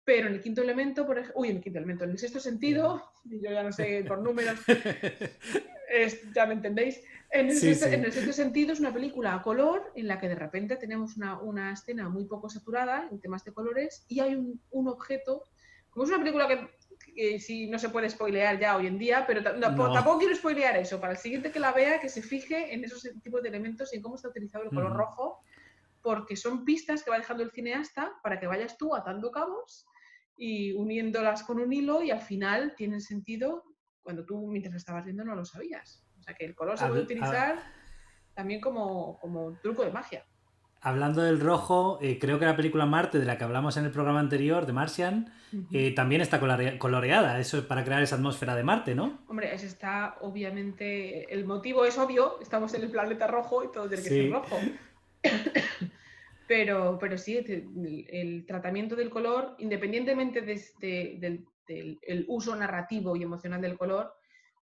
Pero en el quinto elemento, en el sexto sentido, y yo ya no sé por números, ya me entendéis, en el sexto sentido es una película a color en la que de repente tenemos una escena muy poco saturada en temas de colores y hay un objeto, como es una película que si no se puede spoilear ya hoy en día, pero tampoco quiero spoilear eso, para el siguiente que la vea, que se fije en esos tipos de elementos y en cómo está utilizado el color rojo, porque son pistas que va dejando el cineasta para que vayas tú atando cabos y uniéndolas con un hilo y al final tienen sentido cuando tú mientras lo estabas viendo no lo sabías. O sea que el color se puede utilizar también como truco de magia. Hablando del rojo, creo que la película Marte, de la que hablamos en el programa anterior, de Martian, también está coloreada. Eso es para crear esa atmósfera de Marte, ¿no? Hombre, ese está obviamente... El motivo es obvio, estamos en el planeta rojo y todo tiene que ser rojo. Pero sí, el tratamiento del color, independientemente del uso narrativo y emocional del color,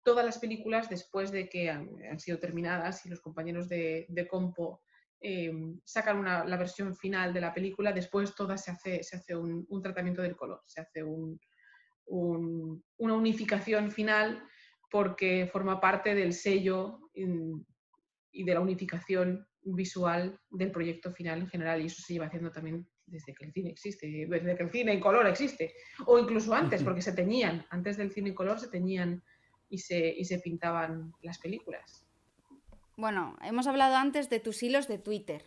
todas las películas, después de que han sido terminadas y los compañeros de compo sacan la versión final de la película, después todas se hace un tratamiento del color, se hace una unificación final porque forma parte del sello y de la unificación visual del proyecto final en general, y eso se lleva haciendo también desde que el cine existe, desde que el cine en color existe, o incluso antes, porque se teñían, antes del cine en color se teñían y se pintaban las películas. Bueno, hemos hablado antes de tus hilos de Twitter.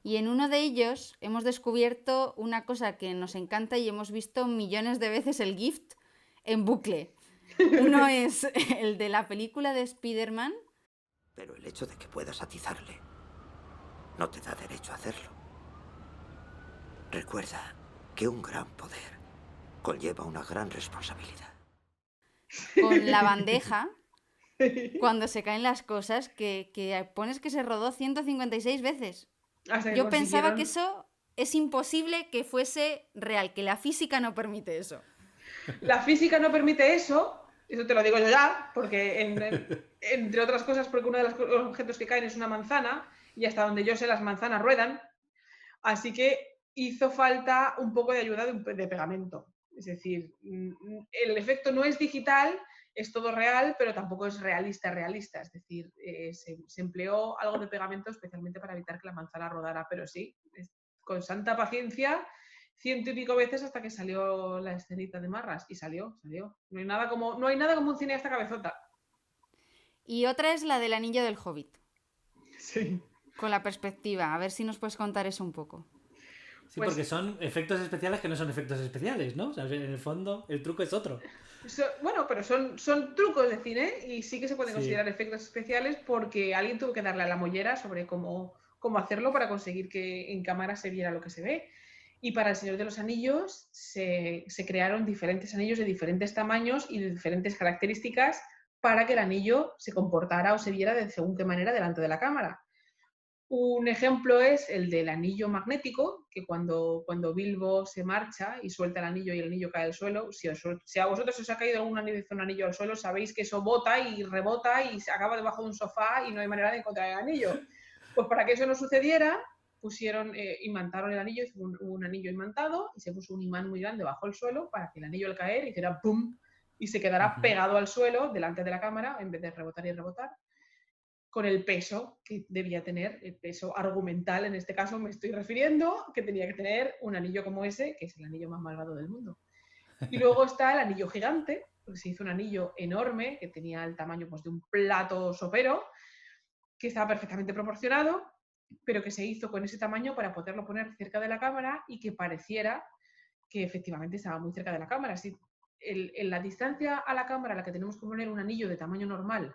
Y en uno de ellos hemos descubierto una cosa que nos encanta y hemos visto millones de veces el Gift en bucle. Uno es el de la película de Spider-Man. Pero el hecho de que puedas atizarle no te da derecho a hacerlo. Recuerda que un gran poder conlleva una gran responsabilidad. Con la bandeja, cuando se caen las cosas, que pones que se rodó 156 veces. Yo pensaba que eso es imposible que fuese real, que la física no permite eso. La física no permite eso te lo digo yo ya, porque entre otras cosas, porque uno de los objetos que caen es una manzana, y hasta donde yo sé las manzanas ruedan, así que hizo falta un poco de ayuda de pegamento. Es decir, el efecto no es digital, es todo real, pero tampoco es realista. Es decir, se empleó algo de pegamento especialmente para evitar que la manzana rodara, pero sí, con santa paciencia, 100 y pico veces hasta que salió la escenita de Marras, y salió. No hay nada como un cineasta cabezota. Y otra es la del anillo del Hobbit. Sí. Con la perspectiva, a ver si nos puedes contar eso un poco. Sí, porque son efectos especiales que no son efectos especiales, ¿no? O sea, en el fondo, el truco es otro. Bueno, pero son trucos de cine y sí que se pueden considerar efectos especiales porque alguien tuvo que darle a la mollera sobre cómo hacerlo para conseguir que en cámara se viera lo que se ve. Y para El Señor de los Anillos se crearon diferentes anillos de diferentes tamaños y de diferentes características para que el anillo se comportara o se viera de según qué manera delante de la cámara. Un ejemplo es el del anillo magnético, que cuando Bilbo se marcha y suelta el anillo y el anillo cae al suelo, si a vosotros os ha caído un anillo al suelo, sabéis que eso bota y rebota y se acaba debajo de un sofá y no hay manera de encontrar el anillo. Pues para que eso no sucediera, imantaron el anillo, un anillo imantado y se puso un imán muy grande bajo el suelo para que el anillo al caer hiciera ¡pum! Y se quedara pegado al suelo delante de la cámara en vez de rebotar y rebotar, con el peso que debía tener, el peso argumental en este caso me estoy refiriendo, que tenía que tener un anillo como ese, que es el anillo más malvado del mundo. Y luego está el anillo gigante, porque se hizo un anillo enorme que tenía el tamaño de un plato sopero, que estaba perfectamente proporcionado, pero que se hizo con ese tamaño para poderlo poner cerca de la cámara y que pareciera que efectivamente estaba muy cerca de la cámara. Si en la distancia a la cámara a la que tenemos que poner un anillo de tamaño normal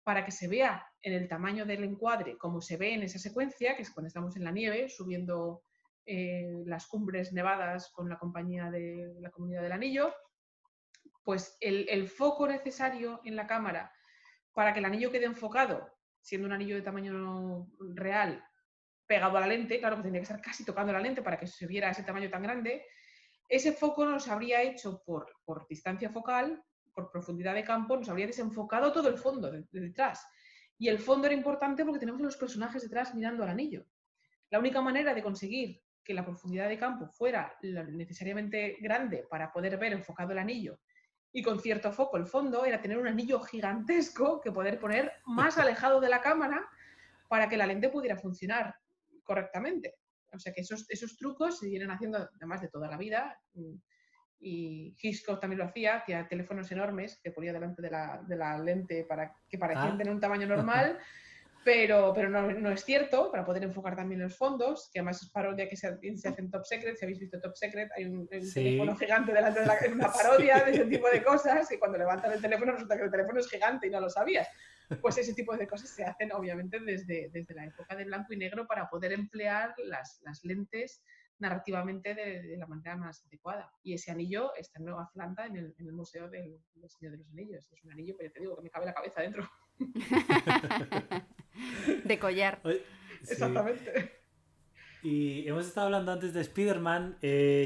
para que se vea en el tamaño del encuadre como se ve en esa secuencia, que es cuando estamos en la nieve subiendo las cumbres nevadas con la compañía de la Comunidad del Anillo, pues el foco necesario en la cámara para que el anillo quede enfocado, siendo un anillo de tamaño real, pegado a la lente, claro que tendría que estar casi tocando la lente para que se viera ese tamaño tan grande, ese foco nos habría hecho por distancia focal, por profundidad de campo, nos habría desenfocado todo el fondo de detrás. Y el fondo era importante porque tenemos a los personajes detrás mirando al anillo. La única manera de conseguir que la profundidad de campo fuera necesariamente grande para poder ver enfocado el anillo y con cierto foco el fondo era tener un anillo gigantesco que poder poner más alejado de la cámara para que la lente pudiera funcionar correctamente. O sea que esos trucos se vienen haciendo además de toda la vida. Y Hitchcock también lo hacía teléfonos enormes que ponía delante de la lente para que parecieran tener un tamaño normal, pero no es cierto, para poder enfocar también los fondos, que además es parodia que se hace en Top Secret. Si habéis visto Top Secret, hay un teléfono gigante delante de una parodia de ese tipo de cosas, que cuando levantan el teléfono resulta que el teléfono es gigante y no lo sabías. Pues ese tipo de cosas se hacen obviamente desde la época de blanco y negro para poder emplear las lentes narrativamente de la manera más adecuada. Y ese anillo está en Nueva Zelanda, en el Museo del Señor de los Anillos. Es un anillo, pero te digo, que me cabe la cabeza dentro. De collar. Sí. Exactamente. Y hemos estado hablando antes de Spider-Man.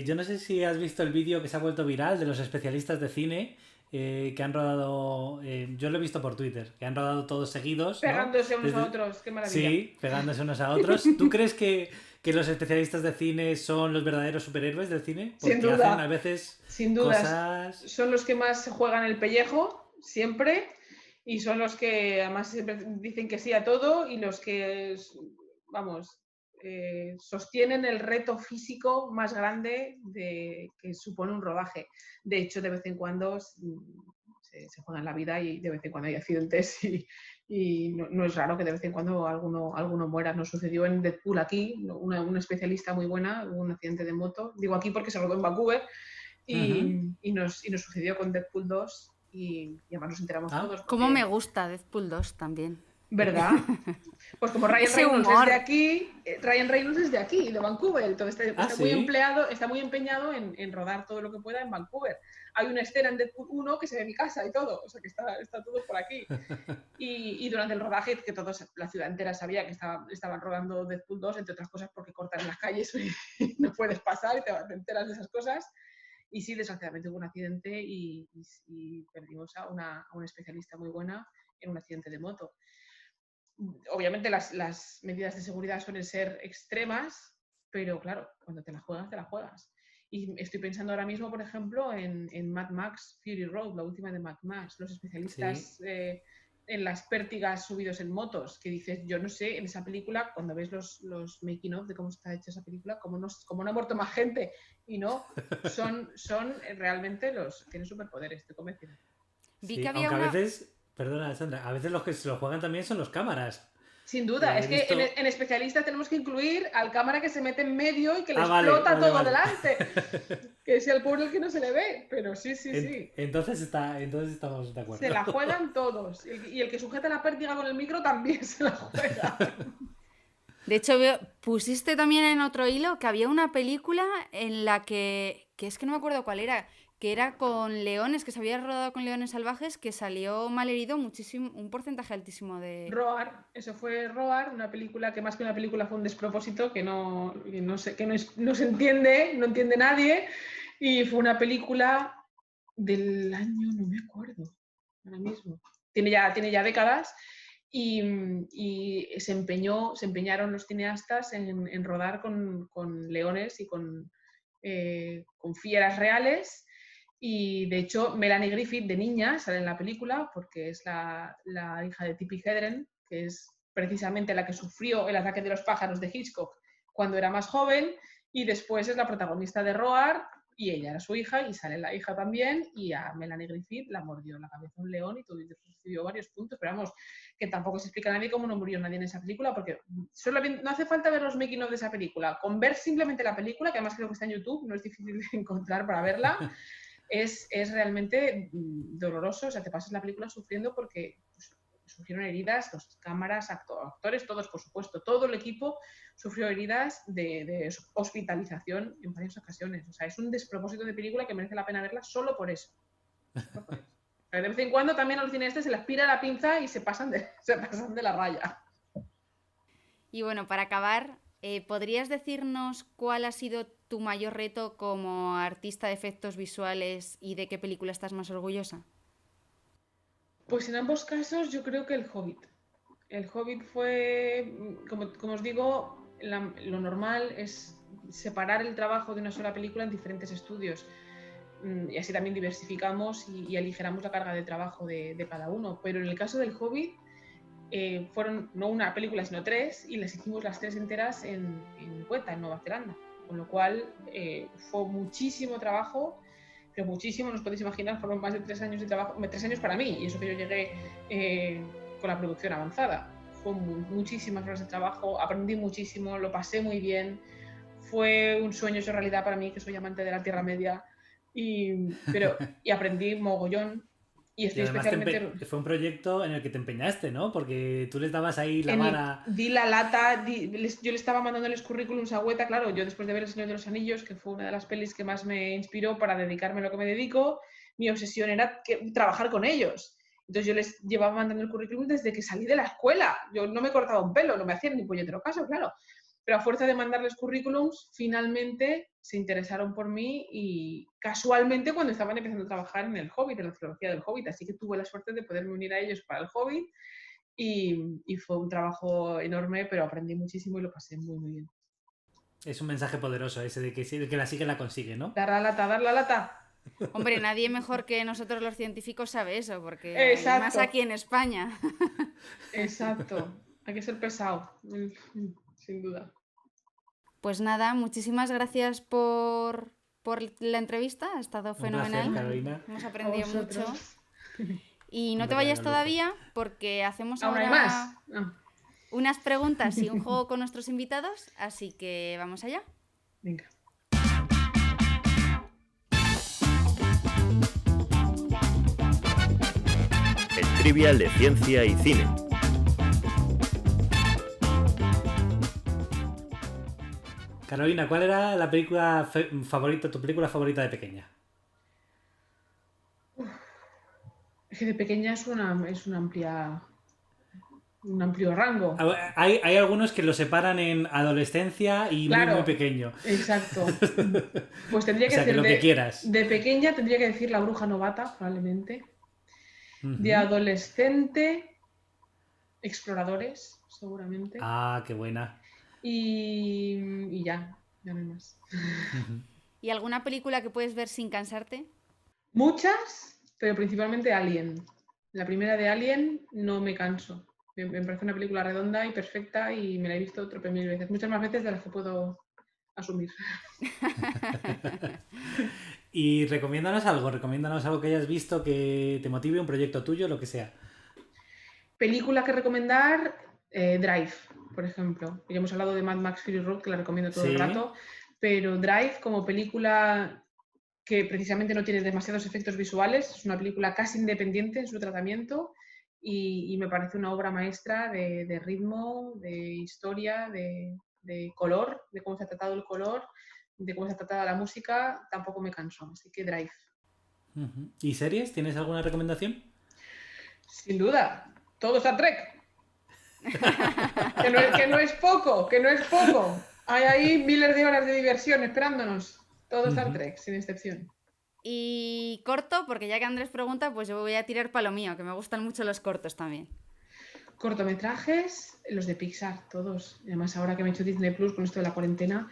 Yo no sé si has visto el vídeo que se ha vuelto viral de los especialistas de cine que han rodado, yo lo he visto por Twitter, que han rodado todos seguidos, pegándose unos a otros, qué maravilla. Sí, pegándose unos a otros. ¿Tú crees que los especialistas de cine son los verdaderos superhéroes del cine? Porque sin duda, hacen a veces sin duda cosas... Son los que más juegan el pellejo, siempre, y son los que además siempre dicen que sí a todo y los que, vamos, sostienen el reto físico más grande que supone un rodaje. De hecho, de vez en cuando se juegan la vida y de vez en cuando hay accidentes y Y no es raro que de vez en cuando alguno muera. Nos sucedió en Deadpool aquí, una especialista muy buena, hubo un accidente de moto. Digo aquí porque se rodó en Vancouver y nos sucedió con Deadpool 2 y además nos enteramos todos. Porque... Cómo me gusta Deadpool 2 también. ¿Verdad? Pues como Ryan Reynolds es de aquí, de Vancouver, entonces está muy empeñado en rodar todo lo que pueda en Vancouver. Hay una escena en Deadpool 1 que se ve mi casa y todo, o sea que está todo por aquí. Y durante el rodaje, que la ciudad entera sabía que estaban rodando Deadpool 2, entre otras cosas porque cortan las calles y no puedes pasar y te enteras de esas cosas. Y sí, desgraciadamente hubo un accidente y perdimos a una especialista muy buena en un accidente de moto. Obviamente las medidas de seguridad suelen ser extremas, pero claro, cuando te la juegas, te la juegas. Y estoy pensando ahora mismo, por ejemplo, en Mad Max Fury Road, la última de Mad Max, los especialistas en las pértigas subidos en motos, que dices, yo no sé, en esa película, cuando ves los making of de cómo está hecha esa película, cómo no ha muerto más gente, y no, son realmente tienen superpoderes, estoy convencida. Vi que había aunque a veces... Perdona, Sandra, a veces los que se lo juegan también son los cámaras. Sin duda, es que en especialistas tenemos que incluir al cámara que se mete en medio y que le explota todo delante. Que sea el pobre el que no se le ve, pero sí. Entonces estamos de acuerdo. Se la juegan todos. Y el que sujeta la pértiga con el micro también se la juega. De hecho, pusiste también en otro hilo que había una película en la que es que no me acuerdo cuál era, que era con leones, que se había rodado con leones salvajes, que salió malherido muchísimo, un porcentaje altísimo de... Roar, eso fue Roar, una película que más que una película fue un despropósito que no se entiende, no entiende nadie, y fue una película del año, no me acuerdo, ahora mismo, tiene ya décadas, y se empeñaron los cineastas en rodar con leones y con fieras reales. Y de hecho, Melanie Griffith de niña sale en la película porque es la hija de Tippi Hedren, que es precisamente la que sufrió el ataque de los pájaros de Hitchcock cuando era más joven, y después es la protagonista de Roar, y ella era su hija, y sale la hija también, y a Melanie Griffith la mordió la cabeza un león y recibió varios puntos, pero vamos, que tampoco se explica a nadie cómo no murió nadie en esa película, porque no hace falta ver los making of de esa película, con ver simplemente la película, que además creo que está en YouTube, no es difícil de encontrar para verla, es realmente doloroso, o sea, te pasas la película sufriendo porque sufrieron heridas, los cámaras, actores, todos, por supuesto, todo el equipo sufrió heridas de hospitalización en varias ocasiones. O sea, es un despropósito de película que merece la pena verla solo por eso. De vez en cuando también a los cineastas se les pira la pinza y se pasan de la raya. Y bueno, para acabar, ¿podrías decirnos cuál ha sido tu mayor reto como artista de efectos visuales y de qué película estás más orgullosa? Pues en ambos casos yo creo que El Hobbit. El Hobbit fue, como os digo, lo normal es separar el trabajo de una sola película en diferentes estudios. Y así también diversificamos y aligeramos la carga de trabajo de cada uno. Pero en el caso del Hobbit, fueron no una película, sino 3, y las hicimos las 3 enteras en Weta, en Nueva Zelanda. Con lo cual fue muchísimo trabajo, pero muchísimo, no os podéis imaginar, fueron más de 3 años de trabajo, 3 años para mí, y eso que yo llegué con la producción avanzada. Fue muchísimas horas de trabajo, aprendí muchísimo, lo pasé muy bien, fue un sueño hecho realidad para mí, que soy amante de la Tierra Media, y aprendí mogollón. Y además fue un proyecto en el que te empeñaste, ¿no? Porque tú les dabas ahí la vara... Di la lata, yo le estaba mandándoles currículums a Weta, claro, yo después de ver El Señor de los Anillos, que fue una de las pelis que más me inspiró para dedicarme a lo que me dedico, mi obsesión era trabajar con ellos. Entonces yo les llevaba mandando el currículum desde que salí de la escuela. Yo no me cortaba un pelo, no me hacían ni puñetero caso, claro. Pero a fuerza de mandarles currículums, finalmente se interesaron por mí y casualmente cuando estaban empezando a trabajar en El Hobbit, en la trilogía del Hobbit. Así que tuve la suerte de poderme unir a ellos para El Hobbit y fue un trabajo enorme, pero aprendí muchísimo y lo pasé muy, muy bien. Es un mensaje poderoso ese de que la sigue la consigue, ¿no? Dar la lata. Hombre, nadie mejor que nosotros los científicos sabe eso, porque más aquí en España. Exacto, hay que ser pesado, sin duda. Pues nada, muchísimas gracias por la entrevista, ha estado fenomenal. Un placer, Carolina. Hemos aprendido mucho. Y no te Vaya vayas lujo. todavía porque hacemos ¿Aún ahora hay más? No. unas preguntas y un juego con nuestros invitados, así que vamos allá. Venga. El Trivial de Ciencia y Cine. Carolina, ¿cuál era la película favorita, tu película favorita de pequeña? Es que de pequeña es un amplio rango. Hay algunos que lo separan en adolescencia y Claro, muy pequeño. Exacto. Pues tendría que O sea, que decir lo que quieras. de pequeña tendría que decir La bruja novata, probablemente. Ujú. De adolescente, Exploradores, seguramente. Ah, qué buena. Y ya no hay más. Ujú. ¿Y alguna película que puedes ver sin cansarte? Muchas, pero principalmente Alien. La primera de Alien no me canso. Me parece una película redonda y perfecta y me la he visto trope mil veces. Muchas más veces de las que puedo asumir. Y recomiéndanos algo que hayas visto que te motive, un proyecto tuyo, lo que sea. Película que recomendar, Drive, por ejemplo. Ya hemos hablado de Mad Max Fury Road, que la recomiendo todo el Sí. rato, pero Drive como película que precisamente no tiene demasiados efectos visuales, es una película casi independiente en su tratamiento y me parece una obra maestra de ritmo, de historia, de color, de cómo se ha tratado el color, de cómo se ha tratado la música, tampoco me canso, así que Drive. Ujú. ¿Y series? ¿Tienes alguna recomendación? Sin duda, todo Star Trek. que no es poco, que no es poco. Hay ahí miles de horas de diversión esperándonos. Todo Star Ujú. Trek, sin excepción. Y corto, porque ya que Andrés pregunta, pues yo voy a tirar para lo mío, que me gustan mucho los cortos también. Cortometrajes, los de Pixar, todos. Y además, ahora que me he hecho Disney Plus con esto de la cuarentena,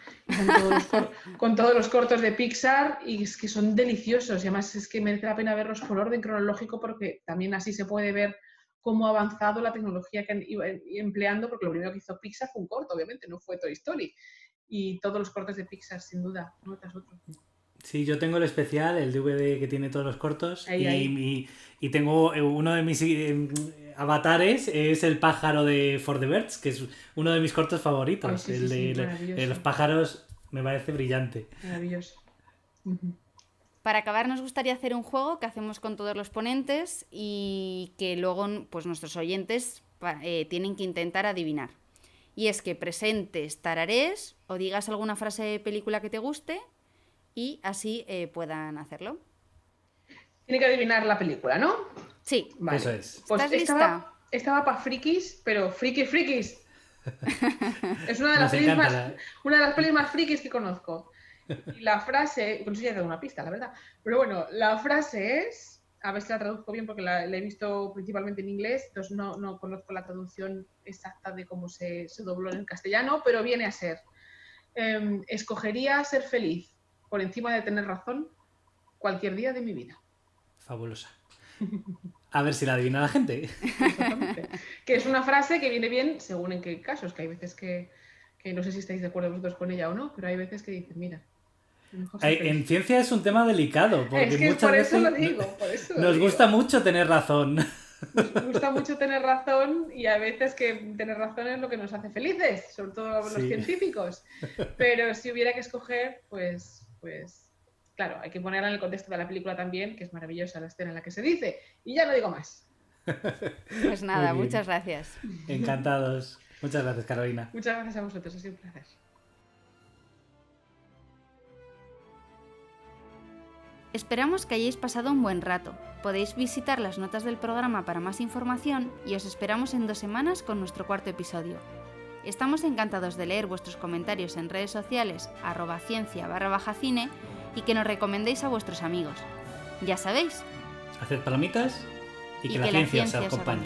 con todos los cortos de Pixar, y es que son deliciosos. Y además es que merece la pena verlos por orden cronológico, porque también así se puede ver cómo ha avanzado la tecnología que han ido empleando, porque lo primero que hizo Pixar fue un corto, obviamente, no fue Toy Story. Y todos los cortos de Pixar, sin duda, uno tras otro. Sí, yo tengo el especial, el DVD que tiene todos los cortos, Ahí. y tengo uno de mis avatares, es el pájaro de For the Birds, que es uno de mis cortos favoritos. Ay, sí, el sí, de maravilloso. los pájaros me parece brillante. Maravilloso. Ujú. Para acabar, nos gustaría hacer un juego que hacemos con todos los ponentes y que luego pues, nuestros oyentes tienen que intentar adivinar. Y es que presentes, tararees o digas alguna frase de película que te guste y así puedan hacerlo. Tiene que adivinar la película, ¿no? Sí. Vale. Eso es. Pues ¿Estás lista? estaba para frikis, pero frikis. Es una de las Nos pelis encanta una de las pelis más frikis que conozco. Y la frase, con eso ya tengo una pista, la verdad. Pero bueno, la frase es, a ver si la traduzco bien porque la he visto principalmente en inglés, entonces no conozco la traducción exacta de cómo se dobló en el castellano, pero viene a ser, escogería ser feliz por encima de tener razón cualquier día de mi vida. Fabulosa. A ver si la adivina la gente. Exactamente. Que es una frase que viene bien según en qué casos, que hay veces que no sé si estáis de acuerdo vosotros con ella o no, pero hay veces que dicen, mira, mejor ser feliz. En ciencia es un tema delicado, porque Es que muchas por eso veces lo digo, por eso lo nos digo. gusta mucho tener razón. Nos gusta mucho tener razón y a veces que tener razón es lo que nos hace felices, sobre todo los Sí. científicos. Pero si hubiera que escoger, pues claro, hay que ponerla en el contexto de la película también, que es maravillosa la escena en la que se dice. Y ya no digo más. Pues nada, Muy bien. muchas gracias. Encantados. Muchas gracias, Carolina. Muchas gracias a vosotros, ha sido un placer. Esperamos que hayáis pasado un buen rato. Podéis visitar las notas del programa para más información y os esperamos en 2 semanas con nuestro 4º episodio. Estamos encantados de leer vuestros comentarios en redes sociales @ciencia_cine y que nos recomendéis a vuestros amigos. Ya sabéis, Haced palomitas y que la ciencia os acompañe.